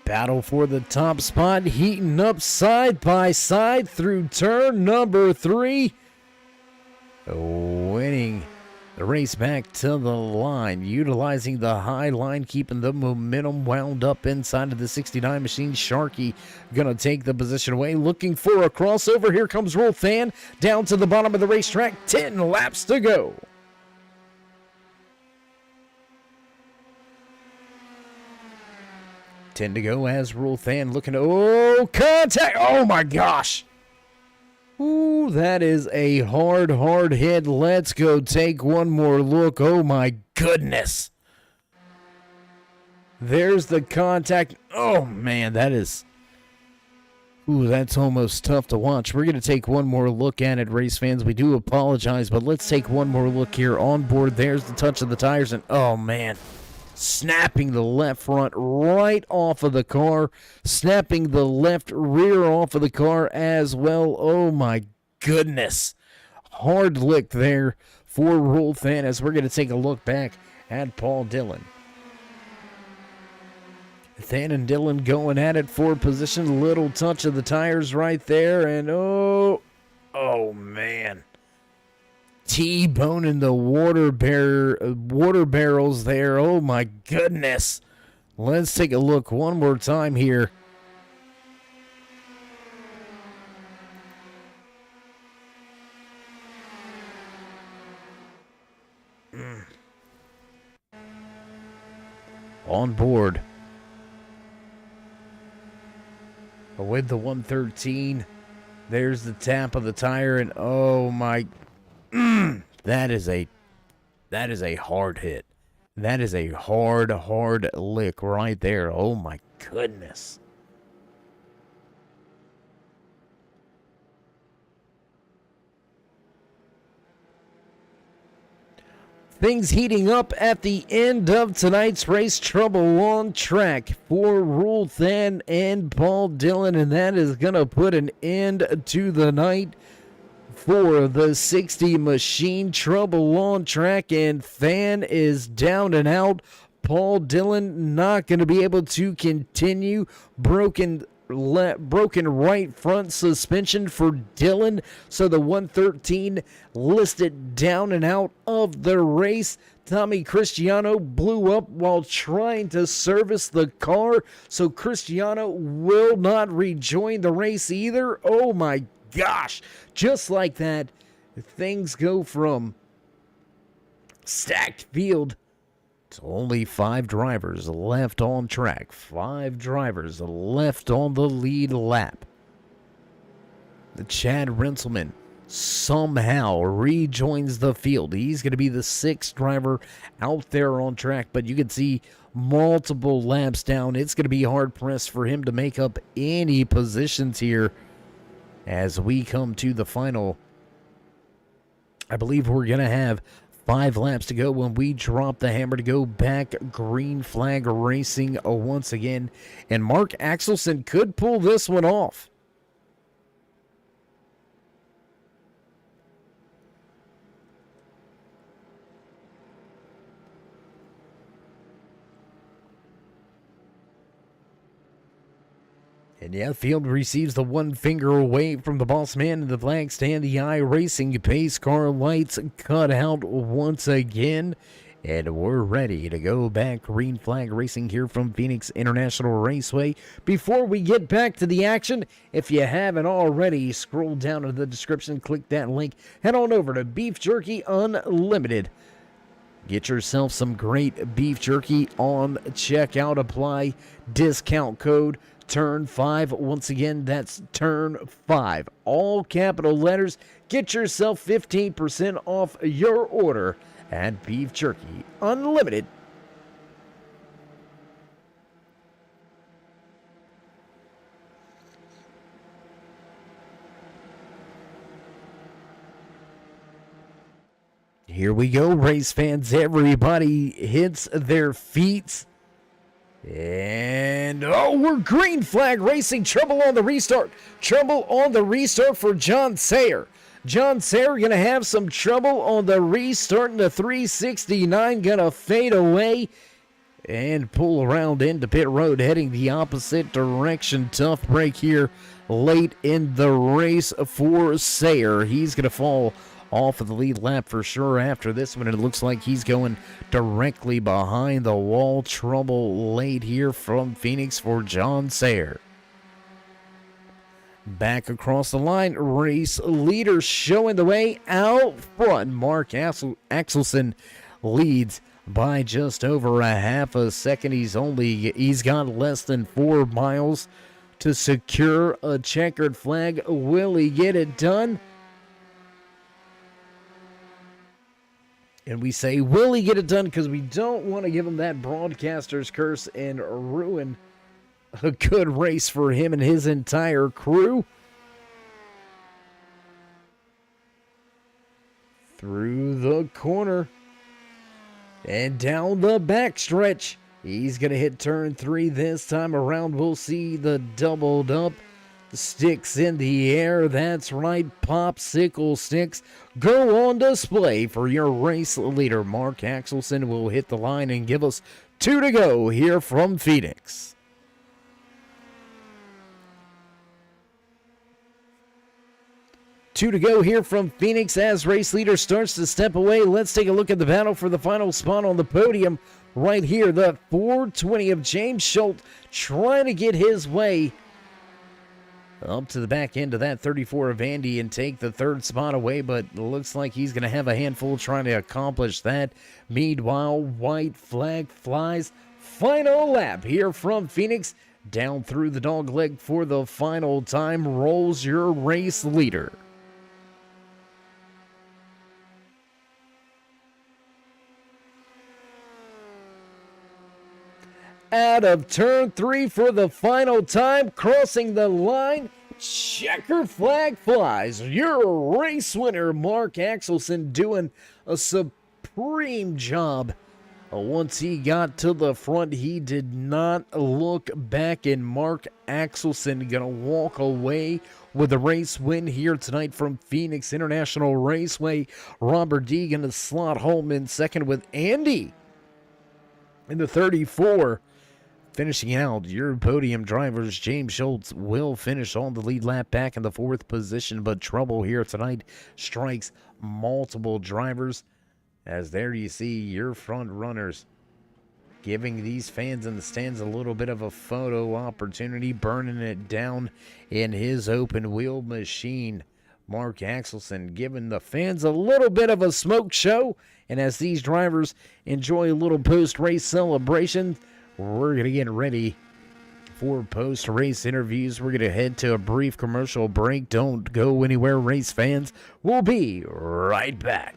Battle for the top spot, heating up side by side through turn number 3. Winning the race back to the line, utilizing the high line, keeping the momentum wound up inside of the 69 machine. Sharky gonna take the position away, looking for a crossover. Here comes Rolfan down to the bottom of the racetrack. 10 laps to go. Ten to go as Rolfan looking to, oh, contact, oh my gosh. Ooh, that is a hard hit. Let's go take one more look. Oh my goodness. There's the contact. Oh man, that is, ooh, that's almost tough to watch. We're going to take one more look at it, race fans. We do apologize, but let's take one more look here on board. There's the touch of the tires, and oh man. Snapping the left front right off of the car. Snapping the left rear off of the car as well. Oh my goodness. Hard lick there for Rolfan as we're going to take a look back at Paul Dillon. Than and Dillon going at it for position. Little touch of the tires right there. And oh man. T-boning the water barrels there. Oh my goodness. Let's take a look one more time here. On board with the 113. There's the tap of the tire, and oh my, that is a hard hit. That is a hard lick right there. Oh my goodness. Things heating up at the end of tonight's race. Trouble on track for Rolfan and Paul Dillon, and that is going to put an end to the night for the 60 machine. Trouble on track, and Fan is down and out. Paul Dillon not going to be able to continue. Broken right front suspension for Dillon, so the 113 listed down and out of the race. Tommy Cristiano blew up while trying to service the car, so Cristiano will not rejoin the race either. Oh my gosh, just like that, things go from stacked field to only 5 drivers left on track. 5 drivers left on the lead lap. The Chad Renselman somehow rejoins the field. He's going to be the 6th driver out there on track, but you can see multiple laps down. It's going to be hard pressed for him to make up any positions here as we come to the final. I believe we're going to have 5 laps to go when we drop the hammer to go back. Green flag racing once again. And Mark Axelson could pull this one off. And yeah, field receives the one finger away from the boss man in the flag stand. The iRacing pace car lights cut out once again. And we're ready to go back. Green flag racing here from Phoenix International Raceway. Before we get back to the action, if you haven't already, scroll down to the description, click that link, head on over to Beef Jerky Unlimited. Get yourself some great beef jerky on checkout. Apply discount code Turn 5. Once again, that's Turn 5. All capital letters. Get yourself 15% off your order at Beef Jerky Unlimited. Here we go, race fans. Everybody hits their feet. And, oh, we're green flag racing. Trouble on the restart. Trouble on the restart for John Sayer. John Sayer going to have some trouble on the restart. And the 369 going to fade away and pull around into pit road, heading the opposite direction. Tough break here late in the race for Sayer. He's going to fall off of the lead lap for sure after this one. It looks like he's going directly behind the wall. Trouble late here from Phoenix for John Sayer. Back across the line, race leader showing the way out front. Mark Axelson leads by just over a half a second. He's got less than 4 miles to secure a checkered flag. Will he get it done? And we say, will he get it done? Because we don't want to give him that broadcaster's curse and ruin a good race for him and his entire crew. Through the corner and down the backstretch. He's going to hit turn 3 this time around. We'll see the doubled up sticks in the air. That's right, popsicle sticks go on display for your race leader. Mark Axelson will hit the line and give us 2 to go here from Phoenix. Two to go here from Phoenix as race leader starts to step away. Let's take a look at the battle for the final spot on the podium. Right here, the 420 of James Schultz trying to get his way up to the back end of that 34 of Andy and take the 3rd spot away, but it looks like he's going to have a handful trying to accomplish that. Meanwhile, white flag flies. Final lap here from Phoenix. Down through the dog leg for the final time rolls your race leader. Out of turn 3 for the final time, crossing the line, checkered flag flies. Your race winner, Mark Axelson, doing a supreme job. Once he got to the front, he did not look back, and Mark Axelson gonna walk away with a race win here tonight from Phoenix International Raceway. Robert D gonna slot home in second with Andy in the 34. Finishing out your podium drivers, James Schultz will finish on the lead lap back in the 4th position, but trouble here tonight strikes multiple drivers. As there you see your front runners giving these fans in the stands a little bit of a photo opportunity, burning it down in his open wheel machine. Mark Axelson giving the fans a little bit of a smoke show, and as these drivers enjoy a little post-race celebration, we're going to get ready for post-race interviews. We're going to head to a brief commercial break. Don't go anywhere, race fans. We'll be right back.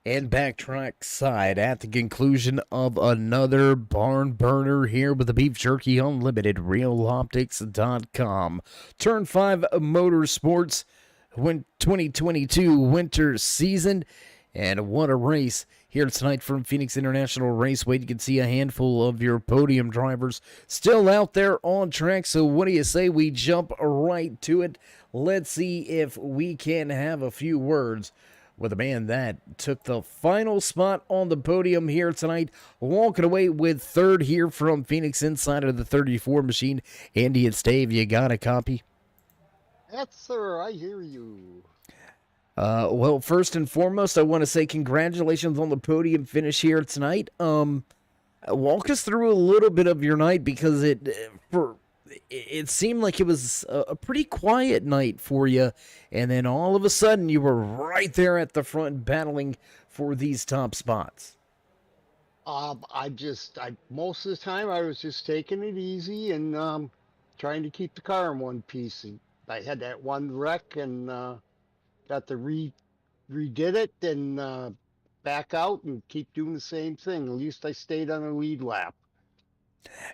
And backtrack side at the conclusion of another barn burner here with the Beef Jerky Unlimited, Reloptix.com. Turn 5 Motorsports, 2022 winter season. And what a race here tonight from Phoenix International Raceway. You can see a handful of your podium drivers still out there on track. So what do you say we jump right to it? Let's see if we can have a few words with a man that took the final spot on the podium here tonight, walking away with third here from Phoenix inside of the 34 machine. Andy and Stave, you got a copy? Yes, sir. I hear you. Well, first and foremost, I want to say congratulations on the podium finish here tonight. Walk us through a little bit of your night, because it seemed like it was a pretty quiet night for you, and then all of a sudden you were right there at the front battling for these top spots. Most of the time I was just taking it easy and trying to keep the car in one piece. And I had that one wreck and got to redid it and back out and keep doing the same thing. At least I stayed on a lead lap.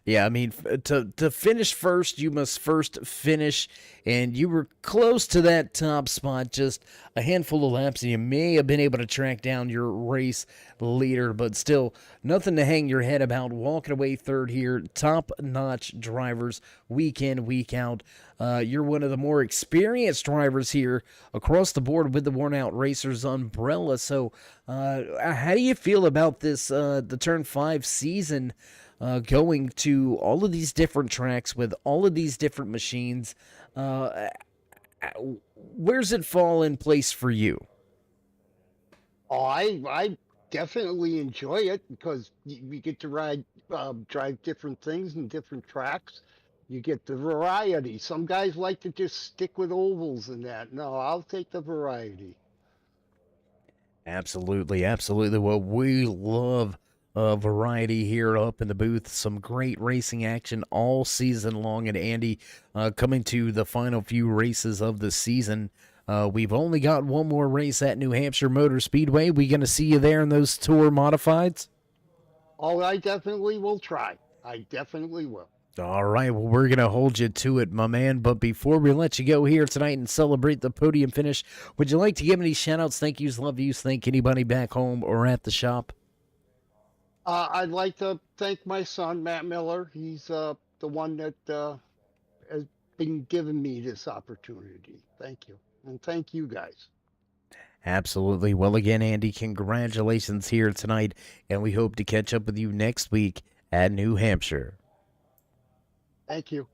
Yeah, I mean, to finish first, you must first finish, and you were close to that top spot, just a handful of laps, and you may have been able to track down your race leader, but still, nothing to hang your head about. Walking away third here, top-notch drivers, week in, week out. You're one of the more experienced drivers here across the board with the Worn-Out Racers umbrella. So, how do you feel about this, the Turn 5 season? Going to all of these different tracks with all of these different machines, where's it fall in place for you? Oh, I definitely enjoy it because you get to drive different things and different tracks. You get the variety. Some guys like to just stick with ovals and that. No, I'll take the variety. Absolutely, absolutely. Well, we love variety here up in the booth. Some great racing action all season long. And Andy, coming to the final few races of the season, we've only got one more race at New Hampshire Motor Speedway. We going to see you there in those tour modifieds? Oh, I definitely will try. I definitely will. All right, well, we're going to hold you to it, my man. But before we let you go here tonight and celebrate the podium finish, would you like to give any shout-outs, thank yous, love yous, thank anybody back home or at the shop? I'd like to thank my son, Matt Miller. He's the one that has been giving me this opportunity. Thank you. And thank you guys. Absolutely. Well, again, Andy, congratulations here tonight, and we hope to catch up with you next week at New Hampshire. Thank you.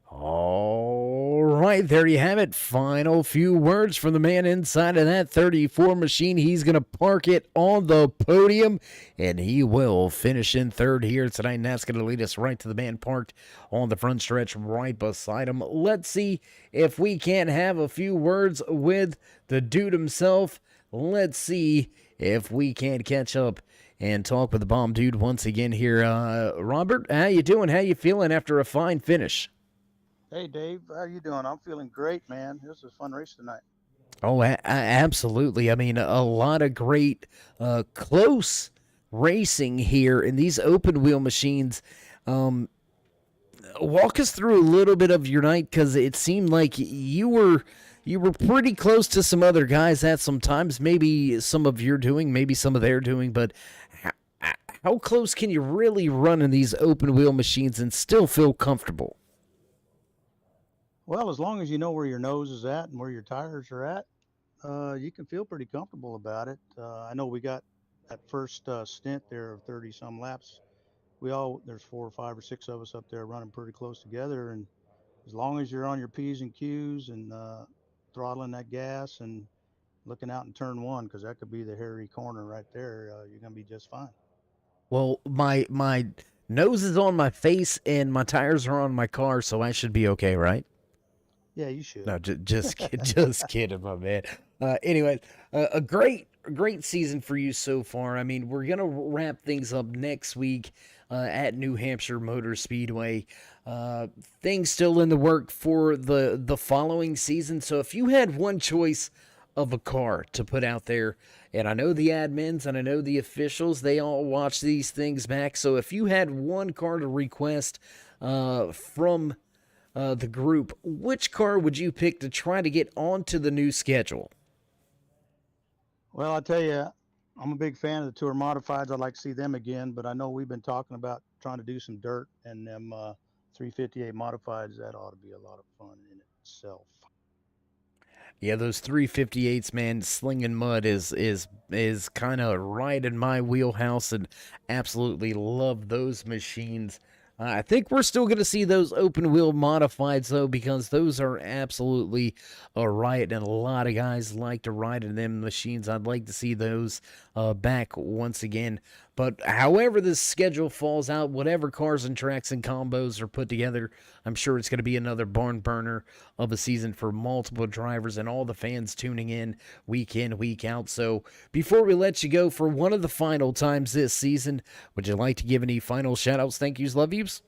All right, there you have it. Final few words from the man inside of that 34 machine. He's going to park it on the podium, and he will finish in third here tonight, and that's going to lead us right to the man parked on the front stretch right beside him. Let's see if we can't have a few words with the dude himself. Let's see if we can't catch up and talk with the bomb dude once again here. Robert, how you doing? How you feeling after a fine finish? Hey, Dave, how you doing? I'm feeling great, man. This is a fun race tonight. Oh, absolutely. I mean, a lot of great, close racing here in these open wheel machines. Walk us through a little bit of your night, because it seemed like you were pretty close to some other guys at some times. Maybe some of your doing, maybe some of their doing, but how close can you really run in these open wheel machines and still feel comfortable? Well, as long as you know where your nose is at and where your tires are at, you can feel pretty comfortable about it. I know we got that first stint there of 30-some laps. There's 4 or 5 or 6 of us up there running pretty close together, and as long as you're on your P's and Q's and throttling that gas and looking out in turn 1, because that could be the hairy corner right there, you're going to be just fine. Well, my nose is on my face and my tires are on my car, so I should be okay, right? Yeah, you should. No, just kidding, my man. Anyway, a great season for you so far. I mean, we're gonna wrap things up next week at New Hampshire Motor Speedway. Things still in the work for the following season. So if you had one choice of a car to put out there. And I know the admins and I know the officials, they all watch these things back. So if you had one car to request from the group, which car would you pick to try to get onto the new schedule? Well, I tell you, I'm a big fan of the Tour Modifieds. I'd like to see them again, but I know we've been talking about trying to do some dirt and them 358 Modifieds. That ought to be a lot of fun in itself. Yeah, those 358s, man, slinging mud is kind of right in my wheelhouse, and absolutely love those machines. I think we're still going to see those open wheel modifieds, though, because those are absolutely a riot, and a lot of guys like to ride in them machines. I'd like to see those back once again. But however this schedule falls out, whatever cars and tracks and combos are put together, I'm sure it's going to be another barn burner of a season for multiple drivers and all the fans tuning in, week out. So before we let you go for one of the final times this season, would you like to give any final shout-outs, thank yous, love yous?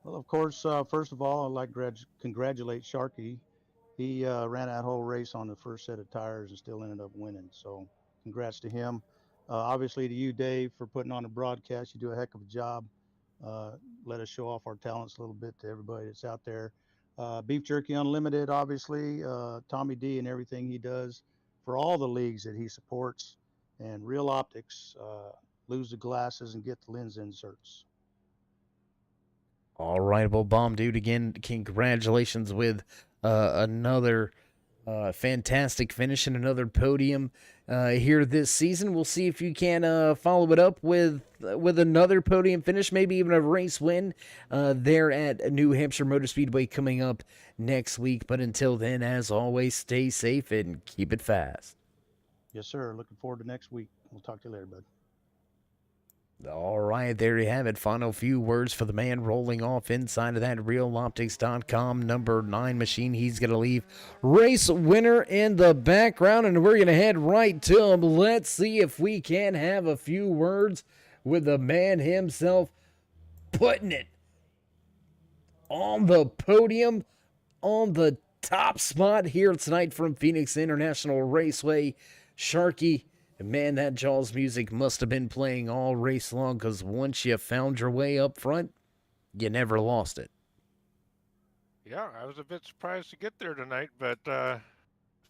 Well, of course, first of all, I'd like to congratulate Sharky. He ran that whole race on the first set of tires and still ended up winning. So congrats to him. Obviously to you, Dave, for putting on the broadcast. You do a heck of a job. Let us show off our talents a little bit to everybody that's out there. Beef Jerky Unlimited, obviously, Tommy D and everything he does for all the leagues that he supports. And Reloptix, lose the glasses and get the lens inserts. All right, well, Bomb Dude, again, congratulations with another fantastic finish and another podium here this season. We'll see if you can follow it up with another podium finish, maybe even a race win there at New Hampshire Motor Speedway coming up next week. But until then, as always, stay safe and keep it fast. Yes, sir. Looking forward to next week. We'll talk to you later, bud. All right, there you have it. Final few words for the man rolling off inside of that Reloptix.com number 9 machine. He's going to leave race winner in the background, and we're going to head right to him. Let's see if we can have a few words with the man himself, putting it on the podium, on the top spot here tonight from Phoenix International Raceway, Sharky. Man, that Jaws music must have been playing all race long, because once you found your way up front, you never lost it. Yeah, I was a bit surprised to get there tonight, but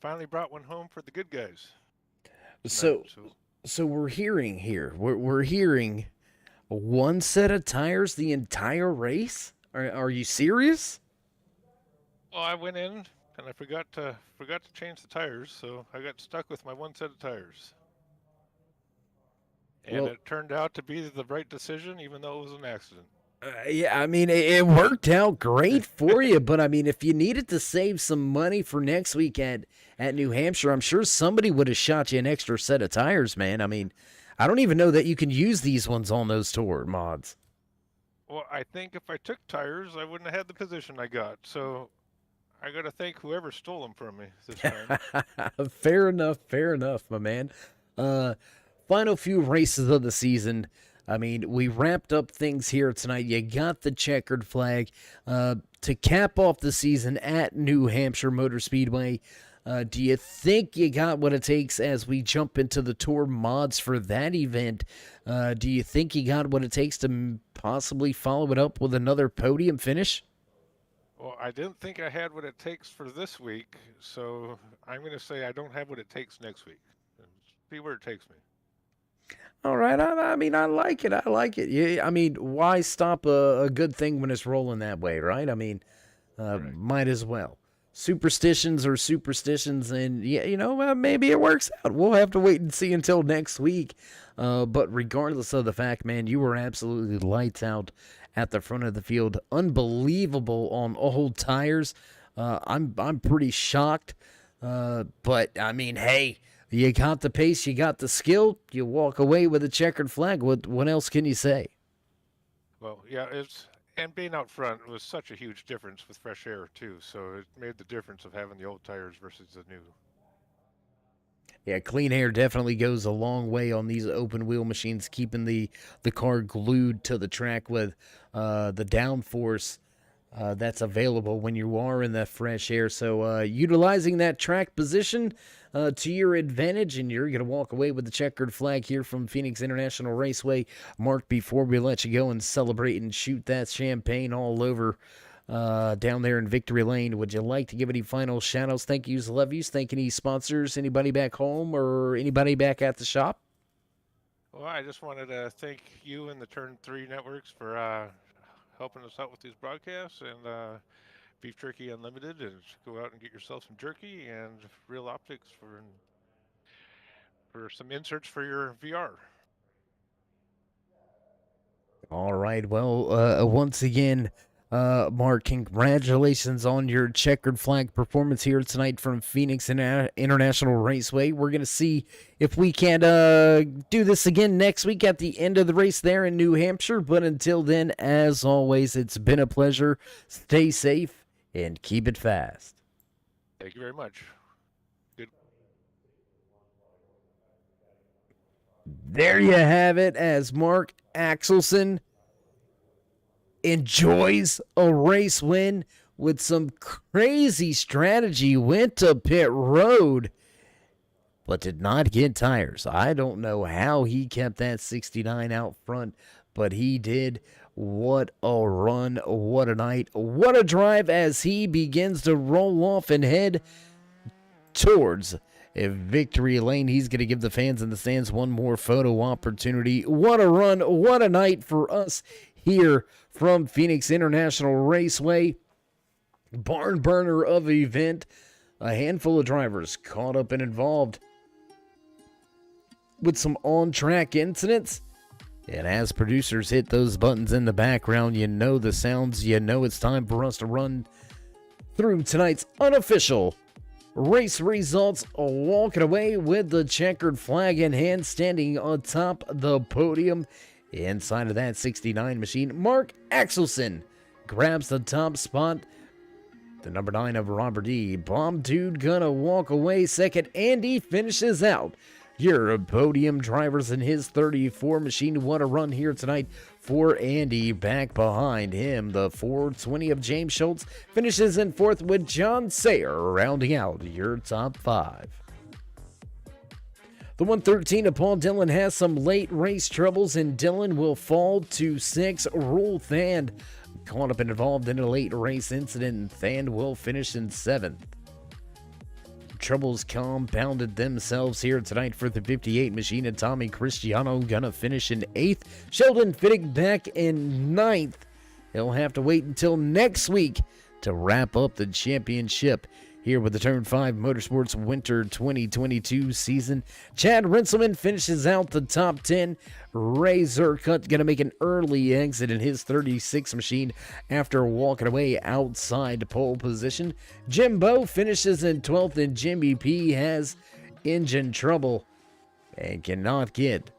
finally brought one home for the good guys. So we're hearing here, we're hearing one set of tires the entire race? Are you serious? Well, I went in and I forgot to change the tires, so I got stuck with my one set of tires. And Well, it turned out to be the right decision, even though it was an accident. yeah, I mean, it worked out great for you, but I mean, if you needed to save some money for next week at New Hampshire, I'm sure somebody would have shot you an extra set of tires, man. I mean, I don't even know that you can use these ones on those tour mods. Well, I think if I took tires, I wouldn't have had the position I got. So I got to thank whoever stole them from me this time. Fair enough, my man. Final few races of the season. I mean, we wrapped up things here tonight. You got the checkered flag to cap off the season at New Hampshire Motor Speedway. Do you think you got what it takes as we jump into the tour mods for that event? Do you think you got what it takes to possibly follow it up with another podium finish? Well, I didn't think I had what it takes for this week, so I'm going to say I don't have what it takes next week. See where it takes me. All right. I mean, I like it. Yeah, I mean, why stop a good thing when it's rolling that way, right? I mean, Right. might as well. Superstitions are superstitions, and yeah, you know, maybe it works out. We'll have to wait and see until next week. But regardless of the fact, man, you were absolutely lights out at the front of the field. Unbelievable on old tires. I'm pretty shocked. But I mean, hey, you got the pace, you got the skill, you walk away with a checkered flag. What else can you say? Well, yeah, and being out front was such a huge difference with fresh air too. So it made the difference of having the old tires versus the new. Yeah, clean air definitely goes a long way on these open wheel machines, keeping the car glued to the track with the downforce that's available when you are in the fresh air. So utilizing that track position to your advantage, and you're going to walk away with the checkered flag here from Phoenix International Raceway. Mark, before we let you go and celebrate and shoot that champagne all over down there in Victory Lane, would you like to give any final shout-outs, thank yous, love yous, thank any sponsors, anybody back home or anybody back at the shop? Well, I just wanted to thank you and the Turn 3 Networks for helping us out with these broadcasts, and Beef Jerky Unlimited, and go out and get yourself some jerky, and Reloptix for some inserts for your VR. All right. Well, once again, Mark, congratulations on your checkered flag performance here tonight from Phoenix International Raceway. We're going to see if we can do this again next week at the end of the race there in New Hampshire. But until then, as always, it's been a pleasure. Stay safe and keep it fast. Thank you very much. Good. There you have it, as Mark Axelson enjoys a race win with some crazy strategy, went to pit road, but did not get tires. I don't know how he kept that 69 out front, but he did. What a run, what a night, what a drive as he begins to roll off and head towards a victory lane. He's going to give the fans in the stands one more photo opportunity. What a run, what a night for us here from Phoenix International Raceway. Barn burner of event. A handful of drivers caught up and involved with some on-track incidents. And as producers hit those buttons in the background, you know the sounds, you know it's time for us to run through tonight's unofficial race results, walking away with the checkered flag in hand, standing on top the podium. Inside of that 69 machine, Mark Axelson grabs the top spot. The number 9 of Robert D. Bomb Dude gonna walk away second. Andy finishes out your podium drivers in his 34 machine. What a run here tonight for Andy. Back behind him, the 420 of James Schultz finishes in fourth with John Sayer rounding out your top 5. The 113 of Paul Dillon has some late race troubles, and Dillon will fall to 6. Rule Thand caught up and involved in a late race incident, and Thand will finish in 7th. Troubles compounded themselves here tonight for the 58 machine, and Tommy Cristiano gonna finish in 8th. Sheldon Fittick back in 9th. He'll have to wait until next week to wrap up the championship here with the Turn 5 Motorsports Winter 2022 season. Chad Rinselman finishes out the top 10. Ray Zerkut going to make an early exit in his 36 machine after walking away outside pole position. Jimbo finishes in 12th, and Jimmy P has engine trouble and cannot get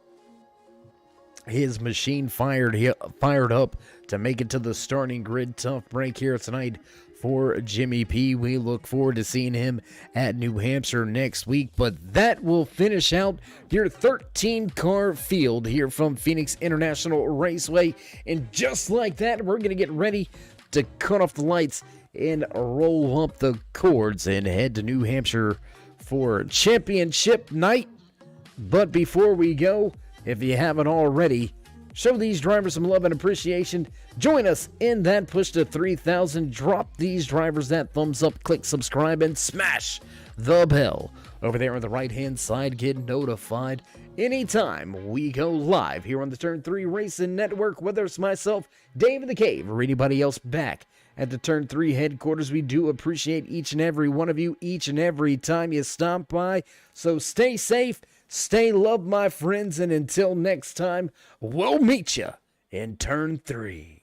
his machine fired up to make it to the starting grid. Tough break here tonight for Jimmy P. We look forward to seeing him at New Hampshire next week, but that will finish out your 13-car field here from Phoenix International Raceway. And just like that, we're going to get ready to cut off the lights and roll up the cords and head to New Hampshire for championship night. But before we go, if you haven't already, show these drivers some love and appreciation. Join us in that push to 3,000. Drop these drivers that thumbs up, click subscribe, and smash the bell over there on the right-hand side. Get notified anytime we go live here on the Turn 3 Racing Network, whether it's myself, Dave in the Cave, or anybody else back at the Turn 3 headquarters. We do appreciate each and every one of you, each and every time you stop by. So stay safe, stay loved, my friends, and until next time, we'll meet you in Turn 3.